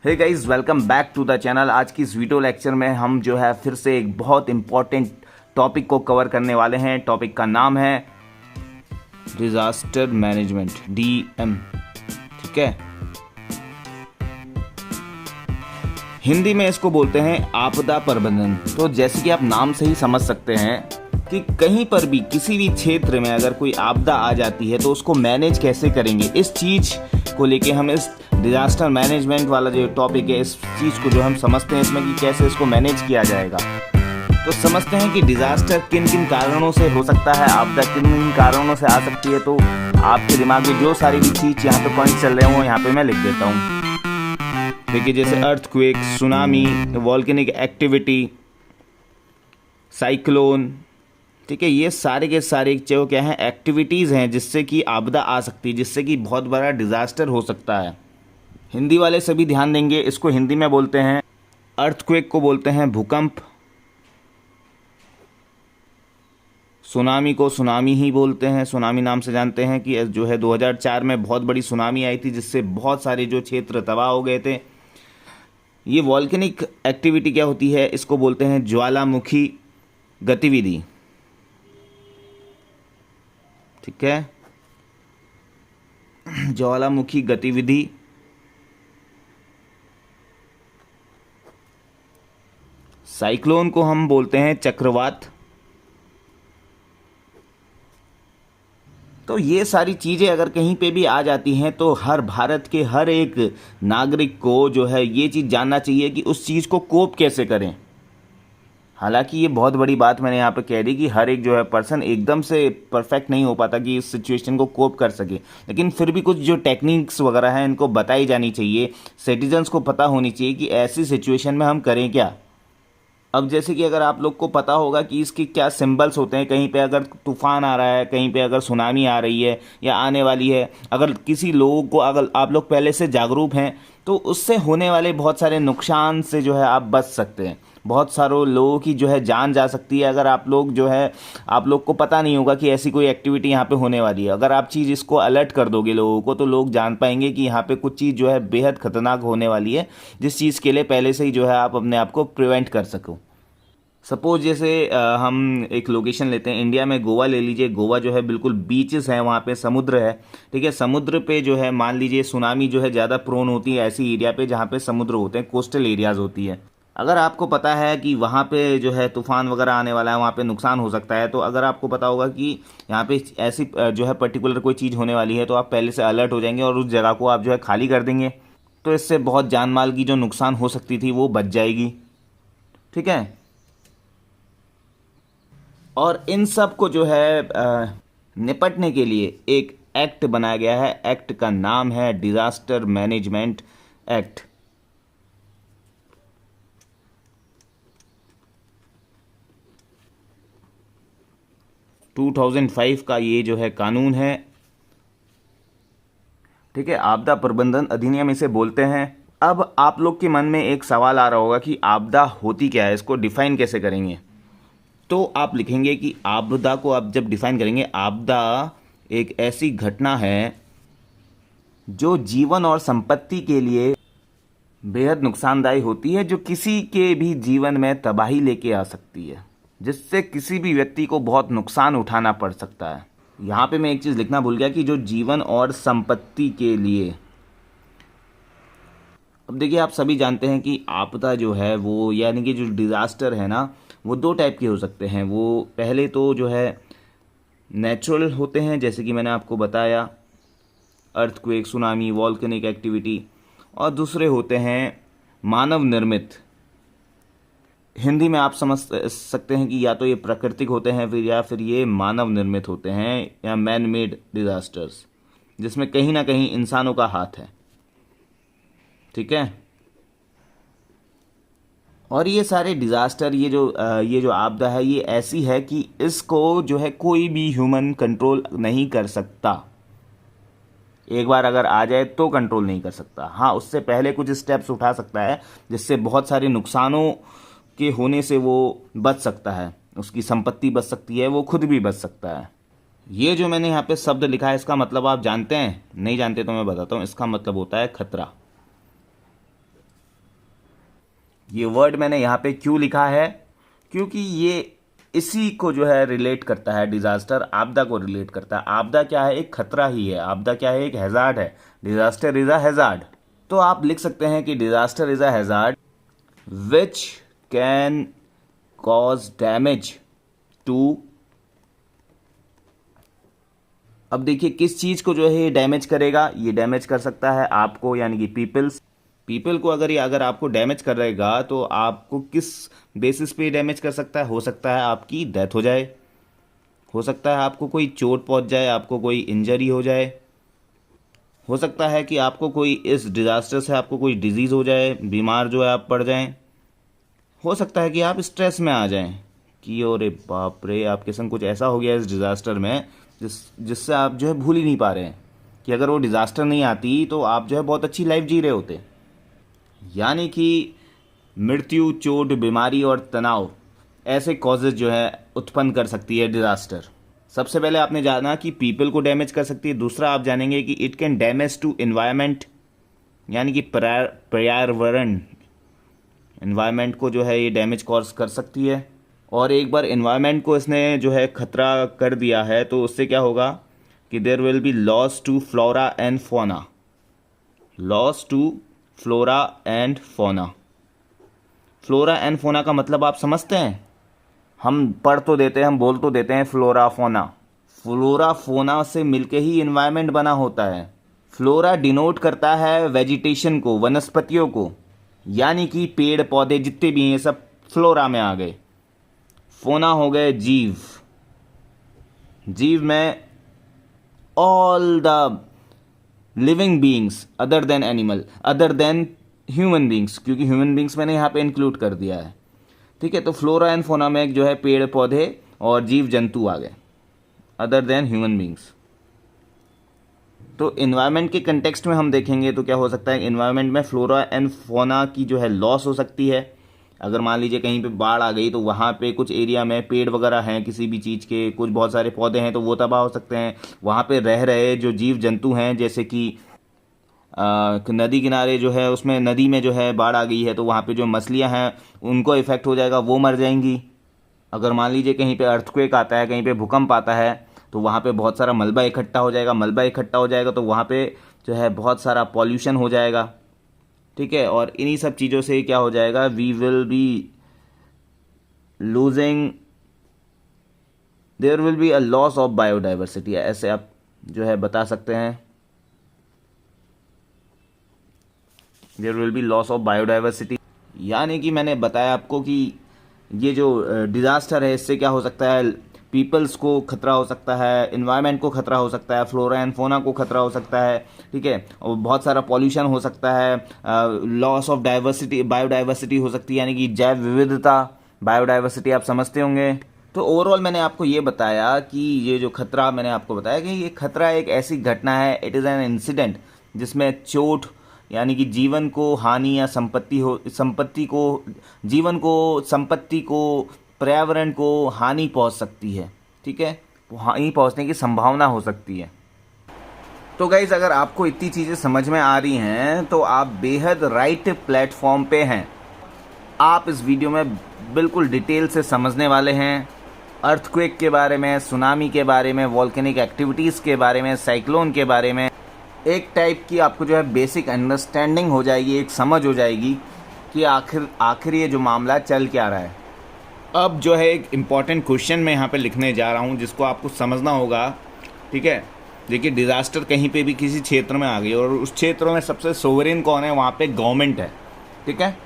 Hey guys, welcome back to the channel. आज की इस वीडियो लेक्चर में हम जो है फिर से एक बहुत इम्पॉर्टेंट टॉपिक को कवर करने वाले हैं। टॉपिक का नाम है डिजास्टर मैनेजमेंट, डीएम। ठीक है, हिंदी में इसको बोलते हैं आपदा प्रबंधन। तो जैसे कि आप नाम से ही समझ सकते हैं कि कहीं पर भी किसी भी क्षेत्र में अगर कोई आपदा आ जाती है तो उसको मैनेज कैसे करेंगे, इस चीज़ को लेके हम इस डिजास्टर मैनेजमेंट वाला जो टॉपिक है, इस चीज़ को जो हम समझते हैं इसमें कि कैसे इसको मैनेज किया जाएगा। तो समझते हैं कि डिजास्टर किन किन कारणों से हो सकता है, आपदा किन किन कारणों से आ सकती है। तो आपके दिमाग में जो सारी भी चीज़ यहाँ पे पॉइंट चल रहे हैं वो यहाँ पे मैं लिख देता हूँ। देखिए, जैसे earthquake, tsunami, volcanic activity, cyclone. ठीक है, ये सारे के सारे जो क्या है एक्टिविटीज़ हैं जिससे कि आपदा आ सकती है, जिससे कि बहुत बड़ा डिजास्टर हो सकता है। हिंदी वाले सभी ध्यान देंगे, इसको हिंदी में बोलते हैं अर्थक्वेक को बोलते हैं भूकंप, सुनामी को सुनामी ही बोलते हैं। सुनामी नाम से जानते हैं कि जो है 2004 में बहुत बड़ी सुनामी आई थी जिससे बहुत सारे जो क्षेत्र तबाह हो गए थे। ये वॉल्केनिक एक्टिविटी क्या होती है, इसको बोलते हैं ज्वालामुखी गतिविधि। ठीक है, ज्वालामुखी गतिविधि। साइक्लोन को हम बोलते हैं चक्रवात। तो ये सारी चीज़ें अगर कहीं पे भी आ जाती हैं तो हर भारत के हर एक नागरिक को जो है ये चीज़ जानना चाहिए कि उस चीज़ को कोप कैसे करें। हालांकि ये बहुत बड़ी बात मैंने यहाँ पे कह दी कि हर एक जो है पर्सन एकदम से परफेक्ट नहीं हो पाता कि इस सिचुएशन को कोप कर सके, लेकिन फिर भी कुछ जो टेक्निक्स वगैरह हैं इनको बताई जानी चाहिए। सिटीजन्स को पता होनी चाहिए कि ऐसी सिचुएशन में हम करें क्या। अब जैसे कि अगर आप लोग को पता होगा कि इसके क्या सिंबल्स होते हैं, कहीं पे अगर तूफान आ रहा है, कहीं पे अगर सुनामी आ रही है या आने वाली है, अगर किसी लोगों को अगर आप लोग पहले से जागरूक हैं तो उससे होने वाले बहुत सारे नुकसान से जो है आप बच सकते हैं। बहुत सारे लोगों की जो है जान जा सकती है अगर आप लोग जो है, आप लोग को पता नहीं होगा कि ऐसी कोई एक्टिविटी यहाँ पे होने वाली है। अगर आप चीज़ इसको अलर्ट कर दोगे लोगों को तो लोग जान पाएंगे कि यहाँ पे कुछ चीज़ जो है बेहद खतरनाक होने वाली है, जिस चीज़ के लिए पहले से ही जो है आप अपने आप को प्रिवेंट कर सको। सपोज जैसे हम एक लोकेशन लेते हैं, इंडिया में गोवा ले लीजिए। गोवा जो है बिल्कुल बीचेस हैं, वहाँ पे समुद्र है। ठीक है, समुद्र पे जो है मान लीजिए सुनामी जो है ज़्यादा प्रोन होती है ऐसी एरिया पे जहाँ पे समुद्र होते हैं, कोस्टल एरियाज़ होती है। अगर आपको पता है कि वहाँ पे जो है तूफान वगैरह आने वाला है, वहाँ पे नुकसान हो सकता है, तो अगर आपको पता होगा कि यहाँ पे ऐसी जो है पर्टिकुलर कोई चीज़ होने वाली है तो आप पहले से अलर्ट हो जाएंगे और उस जगह को आप जो है खाली कर देंगे। तो इससे बहुत जान माल की जो नुकसान हो सकती थी वो बच जाएगी। ठीक है, और इन सब को जो है निपटने के लिए एक एक्ट बनाया गया है। एक्ट का नाम है डिजास्टर मैनेजमेंट एक्ट। टू 2005 का ये जो है कानून है। ठीक है, आपदा प्रबंधन अधिनियम इसे बोलते हैं। अब आप लोग के मन में एक सवाल आ रहा होगा कि आपदा होती क्या है, इसको डिफाइन कैसे करेंगे। तो आप लिखेंगे कि आपदा को आप जब डिफाइन करेंगे, आपदा एक ऐसी घटना है जो जीवन और संपत्ति के लिए बेहद नुकसानदायी होती है, जो किसी के भी जीवन में तबाही लेके आ सकती है, जिससे किसी भी व्यक्ति को बहुत नुकसान उठाना पड़ सकता है। यहाँ पे मैं एक चीज़ लिखना भूल गया कि जो जीवन और संपत्ति के लिए। अब देखिए, आप सभी जानते हैं कि आपदा जो है वो, यानी कि जो डिज़ास्टर है ना, वो दो टाइप के हो सकते हैं। वो पहले तो जो है नेचुरल होते हैं, जैसे कि मैंने आपको बताया अर्थक्वेक, सुनामी, वॉल्केनिक एक्टिविटी, और दूसरे होते हैं मानव निर्मित। हिंदी में आप समझ सकते हैं कि या तो ये प्राकृतिक होते हैं या फिर ये मानव निर्मित होते हैं, या मैन मेड डिज़ास्टर्स, जिसमें कहीं ना कहीं इंसानों का हाथ है। ठीक है, और ये सारे डिज़ास्टर, ये जो आपदा है ये ऐसी है कि इसको जो है कोई भी ह्यूमन कंट्रोल नहीं कर सकता। एक बार अगर आ जाए तो कंट्रोल नहीं कर सकता। हाँ, उससे पहले कुछ स्टेप्स उठा सकता है जिससे बहुत सारे नुकसानों के होने से वो बच सकता है, उसकी संपत्ति बच सकती है, वो खुद भी बच सकता है। ये जो मैंने यहाँ पे शब्द लिखा है इसका मतलब आप जानते हैं? नहीं जानते तो मैं बताता हूँ। इसका मतलब होता है खतरा। ये वर्ड मैंने यहाँ पे क्यों लिखा है, क्योंकि ये इसी को जो है रिलेट करता है, डिज़ास्टर आपदा को रिलेट करता है। आपदा क्या है, एक खतरा ही है। आपदा क्या है, एक हैज़ार्ड है। Disaster is a hazard. तो आप लिख सकते हैं कि disaster is a hazard which can cause damage to. अब देखिए किस चीज़ को जो है ये डैमेज करेगा, ये डैमेज कर सकता है आपको, यानी कि पीपल को अगर आपको डैमेज करेगा तो आपको किस बेसिस पे डैमेज कर सकता है। हो सकता है आपकी डेथ हो जाए, हो सकता है आपको कोई चोट पहुंच जाए, आपको कोई इंजरी हो जाए, हो सकता है कि आपको कोई इस डिज़ास्टर से आपको कोई डिजीज़ हो जाए, बीमार जो है आप पड़ जाएं, हो सकता है कि आप स्ट्रेस में आ जाएं कि अरे बाप रे आपके संग कुछ ऐसा हो गया इस डिज़ास्टर में जिससे आप जो है भूल ही नहीं पा रहे हैं कि अगर वो डिज़ास्टर नहीं आती तो आप जो है बहुत अच्छी लाइफ जी रहे होते। यानी कि मृत्यु, चोट, बीमारी और तनाव ऐसे कॉजेज जो है उत्पन्न कर सकती है डिज़ास्टर। सबसे पहले आपने जाना कि पीपल को डैमेज कर सकती है। दूसरा आप जानेंगे कि it can damage to environment, यानी कि पर्यावरण, एनवायरनमेंट को जो है ये डैमेज कॉज कर सकती है। और एक बार एनवायरनमेंट को इसने जो है ख़तरा कर दिया है तो उससे क्या होगा कि there will be loss to flora and fauna. Loss to flora and fauna. Flora and fauna का मतलब आप समझते हैं? हम पढ़ तो देते हैं, हम बोल तो देते हैं फ्लोरा फोना। फ्लोरा फोना से मिलके ही एनवायरनमेंट बना होता है। फ्लोरा डिनोट करता है वेजिटेशन को, वनस्पतियों को, यानी कि पेड़ पौधे जितने भी हैं सब फ्लोरा में आ गए। फोना हो गए जीव। जीव में all the living beings other than animal, other than human beings, क्योंकि ह्यूमन बींग्स मैंने यहाँ पे इंक्लूड कर दिया है। ठीक है, तो फ्लोरा एंड फोना में जो है पेड़ पौधे और जीव जंतु आ गए, अदर देन ह्यूमन बींग्स। तो इन्वायरमेंट के कंटेक्स्ट में हम देखेंगे तो क्या हो सकता है, इन्वायरमेंट में फ्लोरा एंड फोना की जो है लॉस हो सकती है। अगर मान लीजिए कहीं पे बाढ़ आ गई तो वहाँ पे कुछ एरिया में पेड़ वगैरह हैं किसी भी चीज़ के, कुछ बहुत सारे पौधे हैं तो वो तबाह हो सकते हैं। वहाँ पे रह रहे जो जीव जंतु हैं, जैसे कि नदी किनारे जो है उसमें नदी में जो है बाढ़ आ गई है तो वहाँ पे जो मछलियाँ हैं उनको इफ़ेक्ट हो जाएगा, वो मर जाएंगी। अगर मान लीजिए कहीं पे अर्थक्वेक आता है, कहीं पे भूकंप आता है तो वहाँ पे बहुत सारा मलबा इकट्ठा हो जाएगा। मलबा इकट्ठा हो जाएगा तो वहाँ पे जो है बहुत सारा पॉल्यूशन हो जाएगा। ठीक है, और इन्हीं सब चीज़ों से क्या हो जाएगा, we will be losing, there will be a loss of biodiversity, ऐसे आप जो है बता सकते हैं। There will be loss of biodiversity, यानी कि मैंने बताया आपको कि ये जो डिज़ास्टर है इससे क्या हो सकता है, पीपल्स को खतरा हो सकता है, इन्वायरमेंट को खतरा हो सकता है, फ्लोरा एंड फोना को खतरा हो सकता है। ठीक है, और बहुत सारा पॉल्यूशन हो सकता है, लॉस ऑफ डाइवर्सिटी, बायोडाइवर्सिटी हो सकती है, यानी कि जैव विविधता, बायोडाइवर्सिटी आप समझते होंगे। तो ओवरऑल मैंने आपको ये बताया कि ये जो खतरा, मैंने आपको बताया कि ये खतरा एक ऐसी घटना है, इट इज़ एन इंसिडेंट जिसमें चोट, यानी कि जीवन को हानि या संपत्ति को, जीवन को, संपत्ति को, पर्यावरण को हानि पहुंच सकती है। ठीक है, हानि पहुंचने की संभावना हो सकती है। तो गाइज अगर आपको इतनी चीज़ें समझ में आ रही हैं तो आप बेहद राइट प्लेटफॉर्म पे हैं। आप इस वीडियो में बिल्कुल डिटेल से समझने वाले हैं अर्थक्वेक के बारे में, सुनामी के बारे में, वॉल्केनिक एक्टिविटीज़ के बारे में, साइक्लोन के बारे में। एक टाइप की आपको जो है बेसिक अंडरस्टैंडिंग हो जाएगी, एक समझ हो जाएगी कि आखिर ये जो मामला चल क्या रहा है। अब जो है एक इम्पॉर्टेंट क्वेश्चन मैं यहाँ पे लिखने जा रहा हूँ जिसको आपको समझना होगा। ठीक है, देखिए डिज़ास्टर कहीं पे भी किसी क्षेत्र में आ गई और उस क्षेत्र में सबसे सोवरेन कौन है, वहाँ पे गवर्नमेंट है। ठीक है,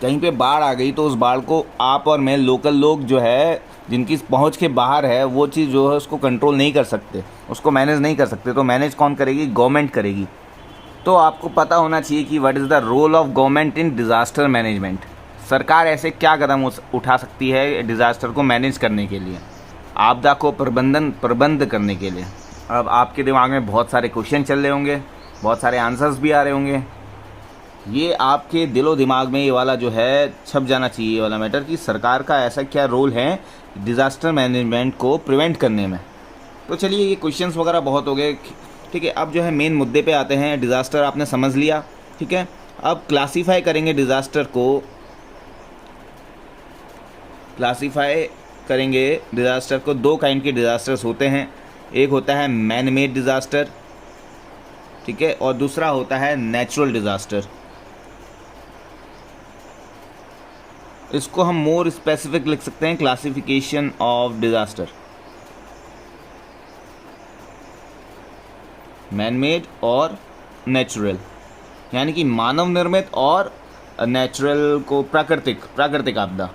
कहीं पे बाढ़ आ गई तो उस बाढ़ को आप और मैं, लोकल लोग जो है जिनकी पहुंच के बाहर है, वो चीज़ जो है उसको कंट्रोल नहीं कर सकते, उसको मैनेज नहीं कर सकते। तो मैनेज कौन करेगी, गवर्नमेंट करेगी। तो आपको पता होना चाहिए कि what is the role of government in disaster management. सरकार ऐसे क्या कदम उठा सकती है डिज़ास्टर को मैनेज करने के लिए, आपदा को प्रबंध करने के लिए। अब आपके दिमाग में बहुत सारे क्वेश्चन चल रहे होंगे, बहुत सारे आंसर्स भी आ रहे होंगे। ये आपके दिलो दिमाग में ये वाला जो है छप जाना चाहिए, ये वाला मैटर, कि सरकार का ऐसा क्या रोल है डिज़ास्टर मैनेजमेंट को प्रिवेंट करने में। तो चलिए ये क्वेश्चंस वगैरह बहुत हो गए। ठीक है, अब जो है मेन मुद्दे पे आते हैं। डिज़ास्टर आपने समझ लिया। ठीक है, अब क्लासीफाई करेंगे डिज़ास्टर को क्लासीफाई करेंगे डिज़ास्टर को, दो काइंड के डिज़ास्टर्स होते हैं। एक होता है मैन मेड डिज़ास्टर, ठीक है, और दूसरा होता है नेचुरल डिज़ास्टर। इसको हम मोर स्पेसिफिक लिख सकते हैं, classification of disaster, man made और नेचुरल, यानी कि मानव निर्मित और नेचुरल को प्राकृतिक आपदा।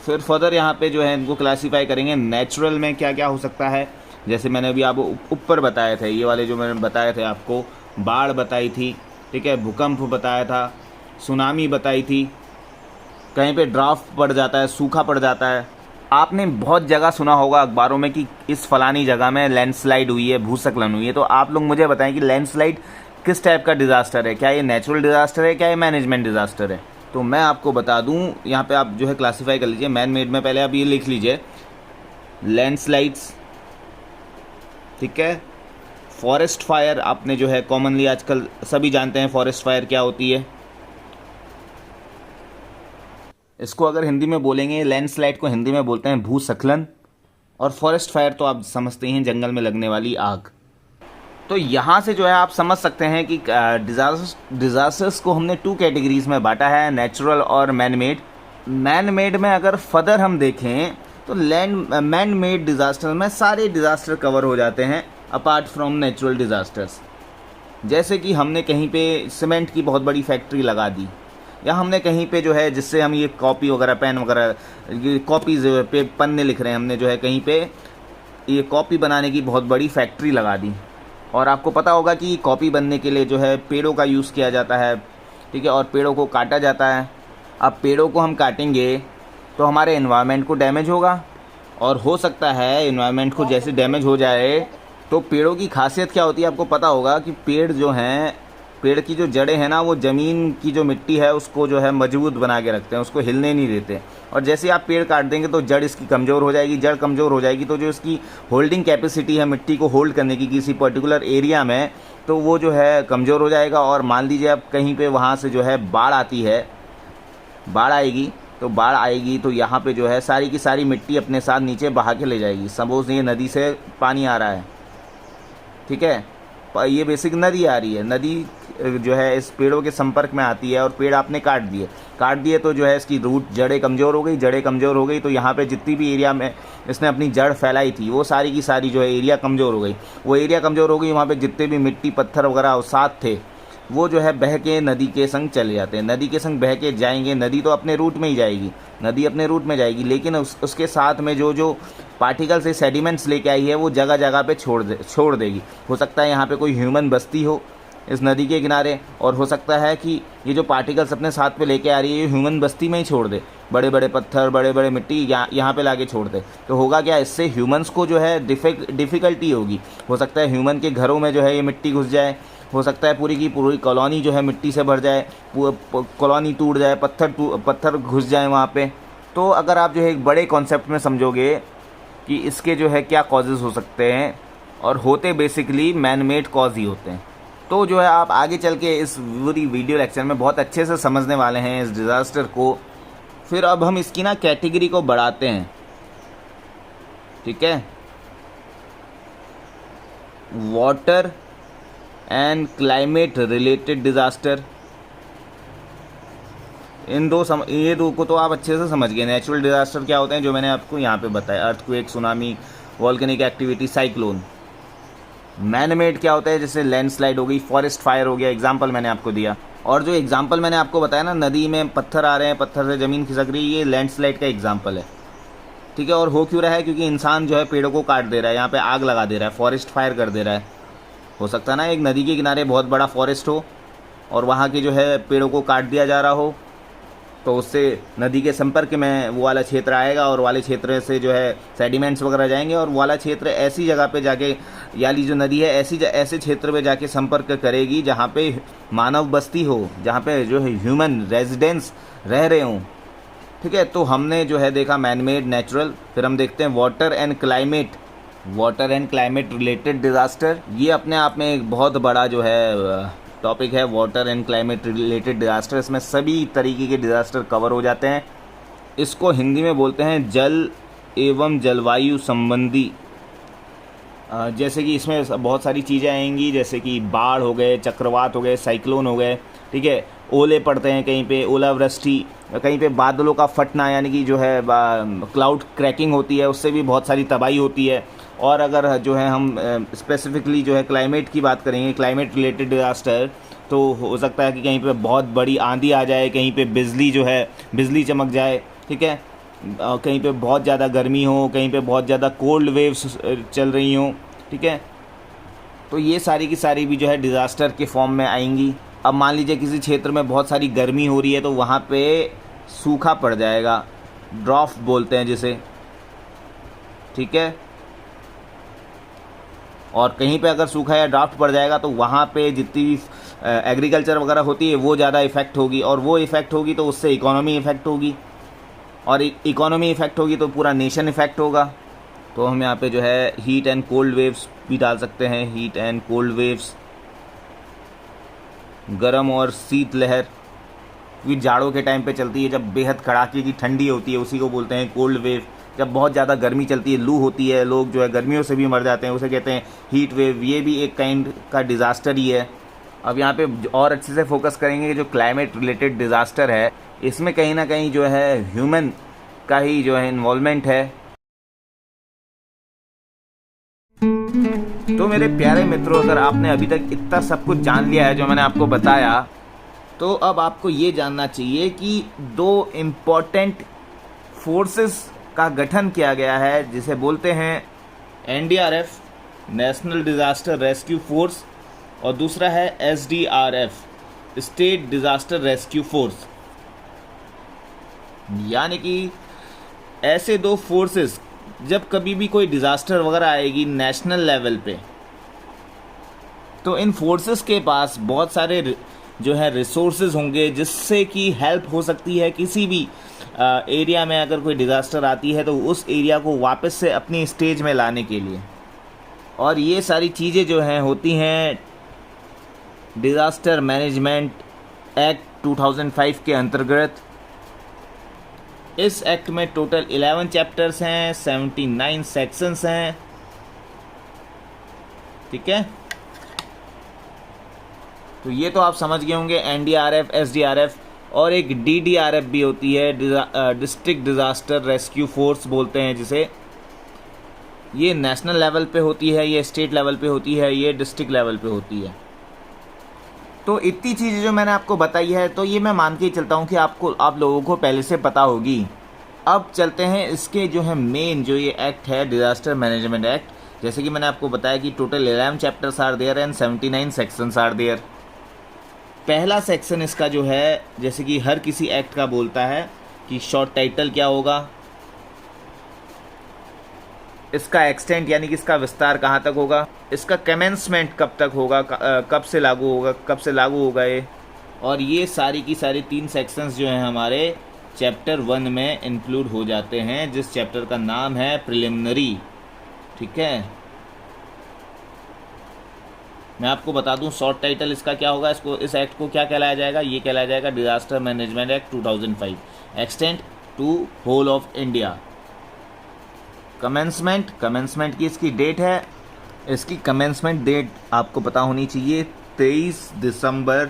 फिर फर्दर यहाँ पे जो है इनको क्लासीफाई करेंगे नेचुरल में क्या क्या हो सकता है। जैसे मैंने अभी आपको ऊपर बताए थे, ये वाले जो मैंने बताए थे आपको, बाढ़ बताई थी, ठीक है, भूकंप बताया था, सुनामी बताई थी, कहीं पे ड्राफ्ट पड़ जाता है, सूखा पड़ जाता है। आपने बहुत जगह सुना होगा अखबारों में कि इस फलानी जगह में लैंडस्लाइड हुई है, भूस्खलन हुई है। तो आप लोग मुझे बताएं कि लैंडस्लाइड किस टाइप का डिज़ास्टर है, क्या ये नेचुरल डिज़ास्टर है, क्या ये मैनेजमेंट डिज़ास्टर है। तो मैं आपको बता दूं, यहाँ पे आप जो है क्लासीफाई कर लीजिए मैन मेड में। पहले आप ये लिख लीजिए लैंडस्लाइड्स, ठीक है, फॉरेस्ट फायर, आपने जो है कॉमनली आजकल सभी जानते हैं फॉरेस्ट फायर क्या होती है। इसको अगर हिंदी में बोलेंगे, लैंडस्लाइड को हिंदी में बोलते हैं भूस्खलन, और फॉरेस्ट फायर तो आप समझते हैं जंगल में लगने वाली आग। तो यहाँ से जो है आप समझ सकते हैं कि डिज़ास्टर्स को हमने टू कैटेगरीज में बांटा है, नेचुरल और मैन मेड। मैन मेड में अगर फर्दर हम देखें तो मैन मेड डिज़ास्टर में सारे डिज़ास्टर कवर हो जाते हैं अपार्ट फ्रॉम नेचुरल डिज़ास्टर्स। जैसे कि हमने कहीं पे सीमेंट की बहुत बड़ी फैक्ट्री लगा दी, या हमने कहीं पे जो है जिससे हम ये कॉपी वगैरह, पेन वगैरह, ये कॉपीज पे पन्ने लिख रहे हैं, हमने जो है कहीं पे ये कॉपी बनाने की बहुत बड़ी फैक्ट्री लगा दी। और आपको पता होगा कि कॉपी बनने के लिए जो है पेड़ों का यूज़ किया जाता है, ठीक है, और पेड़ों को काटा जाता है। अब पेड़ों को हम काटेंगे तो हमारे एनवायरनमेंट को डैमेज होगा, और हो सकता है एनवायरनमेंट को जैसे डैमेज हो जाए तो पेड़ों की खासियत क्या होती है आपको पता होगा कि पेड़ जो हैं, पेड़ की जो जड़ें हैं ना, वो ज़मीन की जो मिट्टी है उसको जो है मजबूत बना के रखते हैं, उसको हिलने नहीं देते। और जैसे आप पेड़ काट देंगे तो जड़ इसकी कमज़ोर हो जाएगी, जड़ कमज़ोर हो जाएगी तो जो इसकी होल्डिंग कैपेसिटी है मिट्टी को होल्ड करने की किसी पर्टिकुलर एरिया में, तो वो जो है कमज़ोर हो जाएगा। और मान लीजिए आप कहीं पे वहाँ से जो है बाढ़ आती है, बाढ़ आएगी तो यहाँ पे जो है सारी की सारी मिट्टी अपने साथ नीचे बहा के ले जाएगी। सपोज ये नदी से पानी आ रहा है, ठीक है, ये बेसिक नदी आ रही है, नदी जो है इस पेड़ों के संपर्क में आती है और पेड़ आपने काट दिए तो जो है इसकी रूट जड़ें कमज़ोर हो गई तो यहाँ पे जितनी भी एरिया में इसने अपनी जड़ फैलाई थी वो सारी की सारी जो है एरिया कमज़ोर हो गई। वो एरिया कमज़ोर हो गई, वहाँ पे जितने भी मिट्टी पत्थर वगैरह साथ थे वो जो है बह के नदी के संग चले जाते हैं, नदी के संग बह के जाएंगे। नदी तो अपने रूट में ही जाएगी, लेकिन उसके साथ में जो पार्टिकल से सेडिमेंट्स लेके आई है वो जगह जगह पे छोड़ देगी। हो सकता है यहाँ पे कोई ह्यूमन बस्ती हो इस नदी के किनारे, और हो सकता है कि ये जो पार्टिकल्स अपने साथ पे लेके आ रही है ये ह्यूमन बस्ती में ही छोड़ दे, बड़े बड़े पत्थर, बड़े बड़े मिट्टी यहाँ पे लाके छोड़ दे। तो होगा क्या, इससे ह्यूमंस को जो है डिफ़िकल्टी होगी। हो सकता है ह्यूमन के घरों में जो है ये मिट्टी घुस जाए, हो सकता है पूरी की पूरी कॉलोनी जो है मिट्टी से भर जाए, कॉलोनी टूट जाए, पत्थर घुस जाए वहाँ पे। तो अगर आप जो है एक बड़े कॉन्सेप्ट में समझोगे कि इसके जो है क्या कॉजेज़ हो सकते हैं, और होते basically man made cause he होते हैं, तो जो है आप आगे चल के इस पूरी वीडियो लेक्चर में बहुत अच्छे से समझने वाले हैं इस डिज़ास्टर को। फिर अब हम इसकी ना कैटेगरी को बढ़ाते हैं, ठीक है, water and climate related disaster. ये दो को तो आप अच्छे से समझ गए। नेचुरल डिज़ास्टर क्या होते हैं जो मैंने आपको यहाँ पे बताया, earthquake, tsunami, volcanic activity, cyclone. Man made क्या होता है, जैसे लैंडस्लाइड हो गई, फॉरेस्ट फायर हो गया, एग्जाम्पल मैंने आपको दिया। और जो एग्जाम्पल मैंने आपको बताया ना, नदी में पत्थर आ रहे हैं, पत्थर से ज़मीन खिसक रही है, ये लैंडस्लाइड का एग्जाम्पल है, ठीक है। और हो क्यों रहा है, क्योंकि इंसान जो है पेड़ों को काट दे रहा है, यहाँ पे आग लगा दे रहा है, फॉरेस्ट फायर कर दे रहा है। हो सकता है ना एक नदी के किनारे बहुत बड़ा फॉरेस्ट हो और वहाँ के जो है पेड़ों को काट दिया जा रहा हो, तो उससे नदी के संपर्क में वो वाला क्षेत्र आएगा, और वाले क्षेत्र से जो है सेडिमेंट्स वगैरह जाएंगे, और वाला क्षेत्र ऐसी जगह पे जाके, यानी जो नदी है ऐसे क्षेत्र पे जाके संपर्क करेगी जहाँ पे मानव बस्ती हो, जहाँ पे जो है ह्यूमन रेजिडेंस रह रहे हों, ठीक है। तो हमने जो है देखा मैन मेड, नेचुरल, फिर हम देखते हैं water and climate related disaster. ये अपने आप में एक बहुत बड़ा जो है टॉपिक है, water and climate related disaster. इसमें सभी तरीके के डिज़ास्टर कवर हो जाते हैं। इसको हिंदी में बोलते हैं जल एवं जलवायु संबंधी। जैसे कि इसमें बहुत सारी चीज़ें आएंगी, जैसे कि बाढ़ हो गए, चक्रवात हो गए, साइक्लोन हो गए, ठीक है, ओले पड़ते हैं कहीं पे, ओलावृष्टि, कहीं पे बादलों का फटना यानी कि जो है क्लाउड क्रैकिंग होती है, उससे भी बहुत सारी तबाही होती है। और अगर जो है हम स्पेसिफिकली जो है क्लाइमेट की बात करेंगे, क्लाइमेट रिलेटेड डिज़ास्टर, तो हो सकता है कि कहीं पे बहुत बड़ी आंधी आ जाए, कहीं पे बिजली चमक जाए, ठीक है, कहीं पे बहुत ज़्यादा गर्मी हो, कहीं पे बहुत ज़्यादा कोल्ड वेव्स चल रही हों, ठीक है। तो ये सारी की सारी भी जो है डिज़ास्टर के फॉर्म में आएंगी। अब मान लीजिए किसी क्षेत्र में बहुत सारी गर्मी हो रही है तो वहाँ पे सूखा पड़ जाएगा, ड्रॉफ्ट बोलते हैं जिसे, ठीक है। और कहीं पे अगर सूखा या ड्राफ्ट पड़ जाएगा तो वहाँ पे जितनी भी एग्रीकल्चर वगैरह होती है वो ज़्यादा इफ़ेक्ट होगी, और वो इफ़ेक्ट होगी तो उससे इकोनॉमी इफ़ेक्ट होगी, और इकोनॉमी इफ़ेक्ट होगी तो पूरा नेशन इफ़ेक्ट होगा। तो हम यहाँ पे जो है हीट एंड कोल्ड वेव्स भी डाल सकते हैं, हीट एंड कोल्ड वेव्स, गर्म और शीत लहर, क्योंकि जाड़ों के टाइम पे चलती है जब बेहद कड़ाके की ठंडी होती है, उसी को बोलते हैं कोल्ड वेव। जब बहुत ज़्यादा गर्मी चलती है, लू होती है, लोग जो है गर्मियों से भी मर जाते हैं, उसे कहते हैं हीट वेव। ये भी एक काइंड का डिज़ास्टर ही है। अब यहाँ पे और अच्छे से फोकस करेंगे कि जो क्लाइमेट रिलेटेड डिज़ास्टर है, इसमें कहीं ना कहीं जो है ह्यूमन का ही जो है इन्वॉल्वमेंट है। तो मेरे प्यारे मित्रों, अगर आपने अभी तक इतना सब कुछ जान लिया है जो मैंने आपको बताया, तो अब आपको ये जानना चाहिए कि दो इम्पोर्टेंट फोर्सेस का गठन किया गया है, जिसे बोलते हैं NDRF, national disaster rescue force, और दूसरा है SDRF, state disaster rescue force. यानी कि ऐसे दो फोर्सेस, जब कभी भी कोई डिज़ास्टर वगैरह आएगी नेशनल लेवल पे, तो इन फोर्सेस के पास बहुत सारे जो है रिसोर्सेज होंगे, जिससे कि हेल्प हो सकती है किसी भी एरिया में। अगर कोई डिज़ास्टर आती है तो उस एरिया को वापस से अपनी स्टेज में लाने के लिए। और ये सारी चीज़ें जो हैं होती हैं डिज़ास्टर मैनेजमेंट एक्ट 2005 के अंतर्गत। इस एक्ट में टोटल 11 चैप्टर्स हैं, 79 सेक्शंस हैं, ठीक है। तो ये तो आप समझ गए होंगे, एनडीआरएफ, एसडीआरएफ, और एक डीडीआरएफ भी होती है, डिस्ट्रिक्ट डिज़ास्टर रेस्क्यू फोर्स बोलते हैं जिसे। ये नेशनल लेवल पे होती है, ये स्टेट लेवल पे होती है, ये डिस्ट्रिक्ट लेवल पे होती है। तो इतनी चीज़ें जो मैंने आपको बताई है, तो ये मैं मान के चलता हूँ कि आप लोगों को पहले से पता होगी। अब चलते हैं इसके जो है मेन जो ये एक्ट है, डिज़ास्टर मैनेजमेंट एक्ट। जैसे कि मैंने आपको बताया कि total 11 chapters are there and 79 sections are there. पहला सेक्शन इसका जो है, जैसे कि हर किसी एक्ट का बोलता है कि शॉर्ट टाइटल क्या होगा, इसका एक्सटेंट यानी कि इसका विस्तार कहाँ तक होगा, इसका कमेंसमेंट कब तक होगा, कब से लागू होगा ये। और ये सारी की सारी 3 सेक्शंस जो हैं हमारे चैप्टर 1 में इंक्लूड हो जाते हैं, जिस चैप्टर का नाम है प्रिलिमिनरी, ठीक है। मैं आपको बता दूं शॉर्ट टाइटल इसका क्या होगा, इस एक्ट को क्या कहलाया जाएगा, ये कहलाया जाएगा disaster management act 2005। Extent to whole of India. Commencement की इसकी डेट है, इसकी कमेंसमेंट डेट आपको पता होनी चाहिए 23 दिसंबर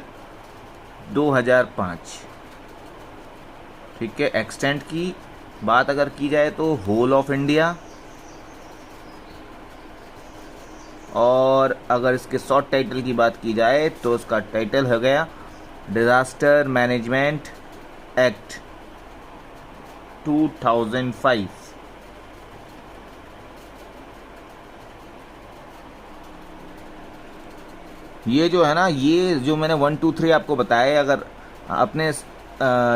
2005, ठीक है। एक्सटेंट की बात अगर की जाए तो होल ऑफ इंडिया, और अगर इसके शॉर्ट टाइटल की बात की जाए तो उसका टाइटल हो गया डिज़ास्टर मैनेजमेंट एक्ट 2005। ये जो है ना, ये जो मैंने 1 2 3 आपको बताया, अगर अपने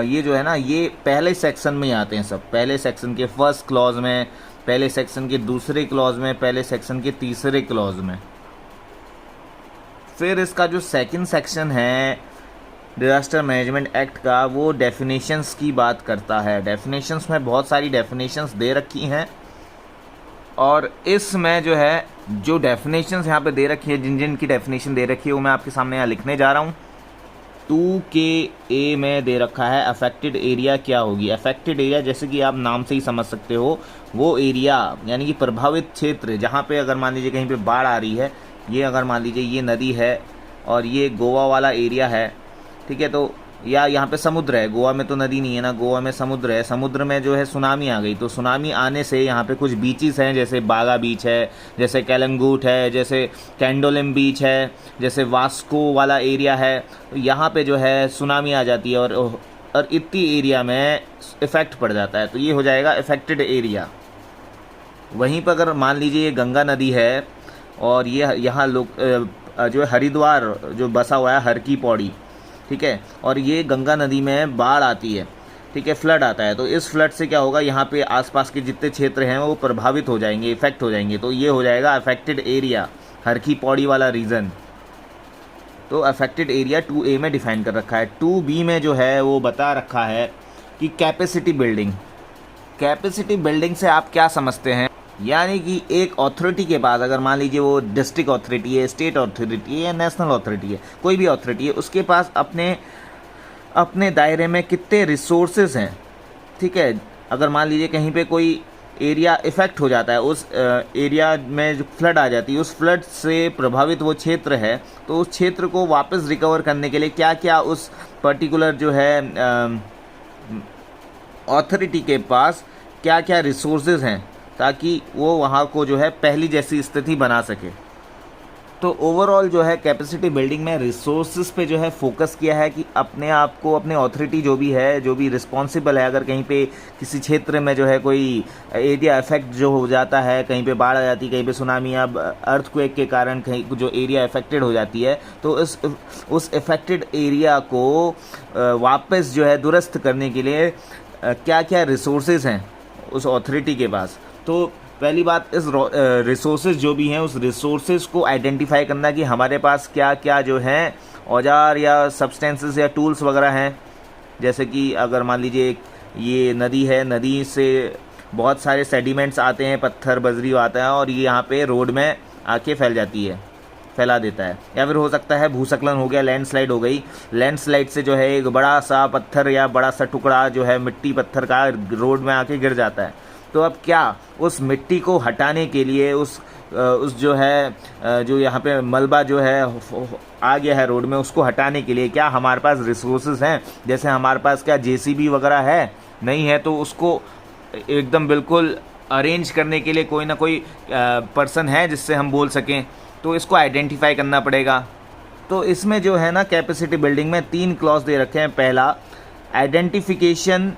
ये जो है ना, ये पहले सेक्शन में ही आते हैं सब। पहले सेक्शन के फर्स्ट क्लॉज में, पहले सेक्शन के दूसरे क्लॉज में, पहले सेक्शन के तीसरे क्लॉज में। फिर इसका जो सेकंड सेक्शन है डिज़ास्टर मैनेजमेंट एक्ट का, वो डेफिनेशंस की बात करता है। डेफिनेशंस में बहुत सारी डेफिनेशंस दे रखी हैं, और इसमें जो है जो डेफिनेशंस यहाँ पे दे रखी है, जिन जिन की डेफिनेशन दे रखी है वो मैं आपके सामने यहाँ लिखने जा रहा हूँ। 2 के में दे रखा है अफेक्टेड एरिया क्या होगी। अफेक्टेड एरिया जैसे कि आप नाम से ही समझ सकते हो, वो एरिया यानी कि प्रभावित क्षेत्र जहाँ पे अगर मान लीजिए कहीं पे बाढ़ आ रही है, ये अगर मान लीजिए ये नदी है और ये गोवा वाला एरिया है, ठीक है, तो या यहाँ पे समुद्र है, गोवा में तो नदी नहीं है ना, गोवा में समुद्र है, समुद्र में जो है सुनामी आ गई, तो सुनामी आने से यहाँ पे कुछ बीचेस हैं, जैसे बागा बीच है, जैसे कैलंगूट है, जैसे कैंडोलिम बीच है, जैसे वास्को वाला एरिया है, तो यहाँ पे जो है सुनामी आ जाती है और इतनी एरिया में इफ़ेक्ट पड़ जाता है, तो ये हो जाएगा इफ़ेक्टेड एरिया। वहीं पर अगर मान लीजिए ये गंगा नदी है और ये यहाँ लोग जो है हरिद्वार जो बसा हुआ है हर की पौड़ी, ठीक है, और ये गंगा नदी में बाढ़ आती है, ठीक है, फ्लड आता है, तो इस फ्लड से क्या होगा, यहाँ पे आसपास के जितने क्षेत्र हैं वो प्रभावित हो जाएंगे, इफेक्ट हो जाएंगे, तो ये हो जाएगा अफेक्टेड एरिया, हर की पौड़ी वाला रीजन। तो अफेक्टेड एरिया 2A में डिफाइन कर रखा है। 2B में जो है वो बता रखा है कि कैपेसिटी बिल्डिंग। कैपेसिटी बिल्डिंग से आप क्या समझते हैं, यानी कि एक अथॉरिटी के पास अगर मान लीजिए वो डिस्ट्रिक्ट अथॉरिटी है, स्टेट अथॉरिटी है या नेशनल अथॉरिटी है, कोई भी अथॉरिटी है, उसके पास अपने दायरे में कितने रिसोर्सेज हैं, ठीक है। अगर मान लीजिए कहीं पे कोई एरिया इफ़ेक्ट हो जाता है, उस एरिया में जो फ्लड आ जाती है, उस फ्लड से प्रभावित वो क्षेत्र है, तो उस क्षेत्र को वापस रिकवर करने के लिए क्या क्या उस पर्टिकुलर जो है अथॉरिटी के पास क्या क्या रिसोर्सेज हैं, ताकि वो वहाँ को जो है पहली जैसी स्थिति बना सके। तो ओवरऑल जो है कैपेसिटी बिल्डिंग में रिसोर्सेज पे जो है फोकस किया है कि अपने आप को, अपने अथॉरिटी जो भी है, जो भी रिस्पॉन्सिबल है, अगर कहीं पे किसी क्षेत्र में जो है कोई एरिया इफेक्ट जो हो जाता है, कहीं पे बाढ़ आ जाती है, कहीं पे सुनामी या अर्थक्वेक के कारण कहीं जो एरिया इफेक्टेड हो जाती है, तो उस इफेक्टेड एरिया को वापस जो है दुरुस्त करने के लिए क्या क्या रिसोर्सेज हैं उस अथॉरिटी के पास। तो पहली बात, इस रिसोर्सेज जो भी हैं उस रिसोर्सेज को आइडेंटिफाई करना कि हमारे पास क्या क्या जो हैं औजार या सब्सटेंसेस या टूल्स वगैरह हैं। जैसे कि अगर मान लीजिए ये नदी है, नदी से बहुत सारे सेडिमेंट्स आते हैं, पत्थर बजरी आता है और ये यहाँ पे रोड में आके फैला देता है। या फिर हो सकता है भूस्खलन हो गया, लैंडस्लाइड हो गई, लैंडस्लाइड से जो है एक बड़ा सा पत्थर या बड़ा सा टुकड़ा जो है मिट्टी पत्थर का रोड में आके गिर जाता है। तो अब क्या उस मिट्टी को हटाने के लिए, उस जो है जो यहाँ पे मलबा जो है आ गया है रोड में, उसको हटाने के लिए क्या हमारे पास रिसोर्सेज हैं। जैसे हमारे पास क्या जेसीबी वगैरह है, नहीं है, तो उसको एकदम बिल्कुल अरेंज करने के लिए कोई ना कोई पर्सन है जिससे हम बोल सकें, तो इसको आइडेंटिफाई करना पड़ेगा। तो इसमें जो है ना कैपेसिटी बिल्डिंग में 3 क्लॉज दे रखे हैं। पहला, identification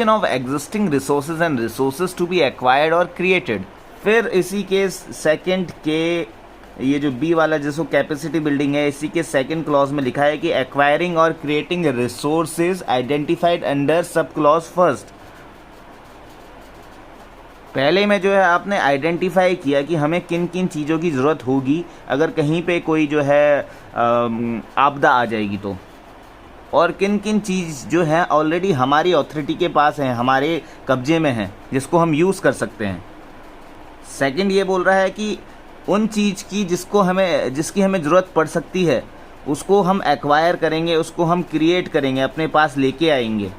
of existing resources and resources to be acquired और क्रिएटेड। फिर इसी के सेकंड के ये जो बी वाला जिसको कैपेसिटी बिल्डिंग है, इसी के सेकंड क्लॉज में लिखा है कि एक्वायरिंग और creating resources identified under sub clause first. पहले में जो है आपने आइडेंटिफाई किया कि हमें किन किन चीज़ों की ज़रूरत होगी अगर कहीं पे कोई जो है आपदा आ जाएगी तो, और किन किन चीज़ जो है ऑलरेडी हमारी अथॉरिटी के पास हैं, हमारे कब्जे में हैं, जिसको हम यूज़ कर सकते हैं। सेकंड ये बोल रहा है कि उन चीज़ की जिसकी हमें ज़रूरत पड़ सकती है उसको हम एक्वायर करेंगे, उसको हम क्रिएट करेंगे, अपने पास लेके आएंगे।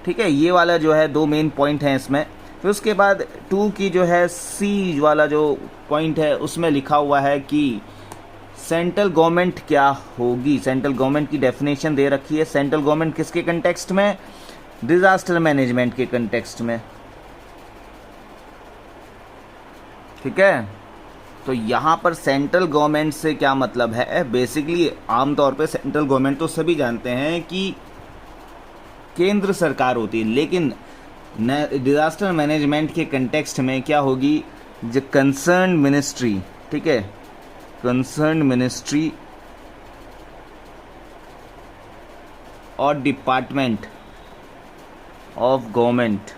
ठीक है, ये वाला जो है 2 मेन पॉइंट हैं इसमें। फिर उसके बाद 2 की जो है सी वाला जो पॉइंट है उसमें लिखा हुआ है कि सेंट्रल गवर्नमेंट क्या होगी। सेंट्रल गवर्नमेंट की डेफिनेशन दे रखी है। सेंट्रल गवर्नमेंट किसके कंटेक्स्ट में? डिजास्टर मैनेजमेंट के कंटेक्स्ट में। ठीक है, तो यहाँ पर सेंट्रल गवर्नमेंट से क्या मतलब है? बेसिकली आमतौर पे सेंट्रल गवर्नमेंट तो सभी जानते हैं कि केंद्र सरकार होती है, लेकिन डिजास्टर मैनेजमेंट के कंटेक्स्ट में क्या होगी? जो कंसर्न मिनिस्ट्री, ठीक है, कंसर्न मिनिस्ट्री और department of government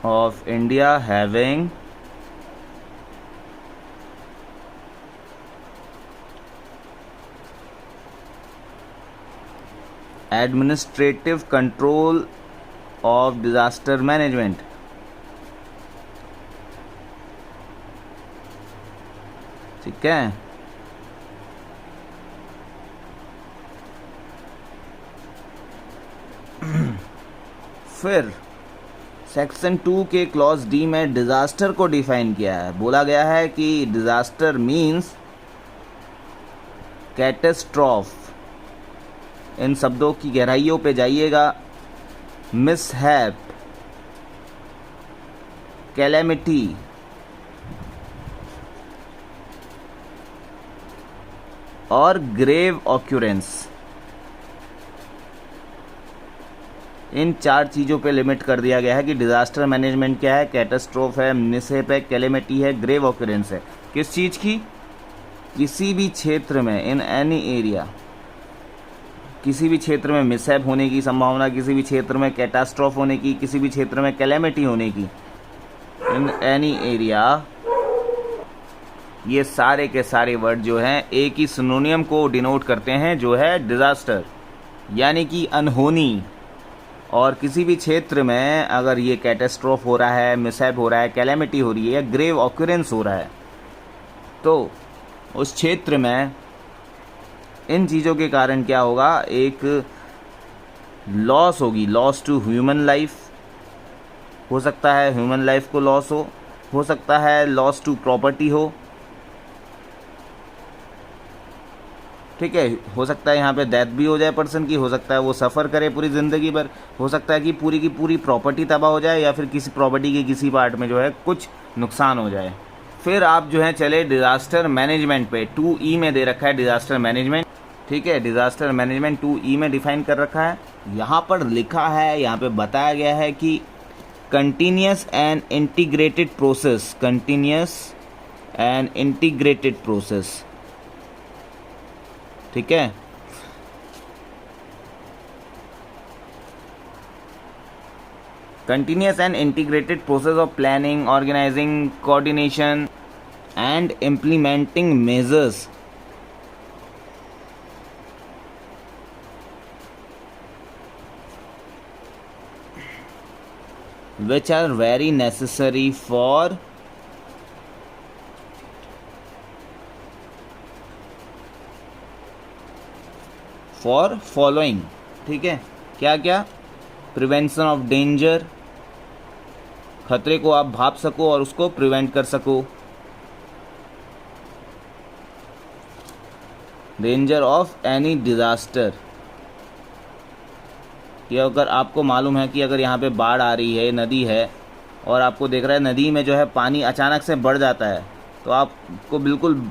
of India having administrative control of disaster management। ठीक है। फिर सेक्शन 2 के क्लॉज डी में डिज़ास्टर को डिफाइन किया है। बोला गया है कि डिज़ास्टर मीन्स कैटेस्ट्रॉफ। इन शब्दों की गहराइयों पे जाइएगा। मिसहैप, कैलेमिटी, और ग्रेव ऑक्यूरेंस, इन 4 चीज़ों पे लिमिट कर दिया गया है कि डिज़ास्टर मैनेजमेंट क्या है, कैटास्ट्रोफ है, मिसहैप है, कैलेमिटी है, ग्रेव ऑक्यूरेंस है। किस चीज़ की? किसी भी क्षेत्र में, इन एनी एरिया, किसी भी क्षेत्र में मिसहैप होने की संभावना, किसी भी क्षेत्र में कैटास्ट्रोफ होने की, किसी भी क्षेत्र में कैलेमिटी होने की, इन एनी एरिया, ये सारे के सारे वर्ड जो हैं एक ही सिनोनियम को डिनोट करते हैं, जो है डिज़ास्टर, यानी कि अनहोनी। और किसी भी क्षेत्र में अगर ये कैटास्ट्रोफ हो रहा है, मिसहैप हो रहा है, कैलेमिटी हो रही है या ग्रेव ऑक्यूरेंस हो रहा है, तो उस क्षेत्र में इन चीज़ों के कारण क्या होगा? एक लॉस होगी, लॉस टू ह्यूमन लाइफ हो सकता है, ह्यूमन लाइफ को लॉस हो सकता है लॉस टू प्रॉपर्टी हो, ठीक है। हो सकता है यहाँ पे डेथ भी हो जाए पर्सन की, हो सकता है वो सफ़र करे पूरी ज़िंदगी भर, हो सकता है कि पूरी की पूरी प्रॉपर्टी तबाह हो जाए या फिर किसी प्रॉपर्टी के किसी पार्ट में जो है कुछ नुकसान हो जाए। फिर आप जो है चले डिज़ास्टर मैनेजमेंट पे। 2E में दे रखा है डिज़ास्टर मैनेजमेंट, ठीक है। डिज़ास्टर मैनेजमेंट 2E में डिफाइन कर रखा है। यहाँ पर लिखा है, यहाँ पे बताया गया है कि continuous and integrated process, continuous and integrated process, ठीक है। Continuous and integrated process of planning, organizing, coordination and implementing measures which are very necessary for following, ठीक है। क्या क्या? प्रिवेंशन ऑफ डेंजर, खतरे को आप भाप सको और उसको प्रिवेंट कर सको। डेंजर ऑफ एनी डिज़ास्टर, कि अगर आपको मालूम है कि अगर यहाँ पे बाढ़ आ रही है, नदी है, और आपको देख रहा है नदी में जो है पानी अचानक से बढ़ जाता है, तो आपको बिल्कुल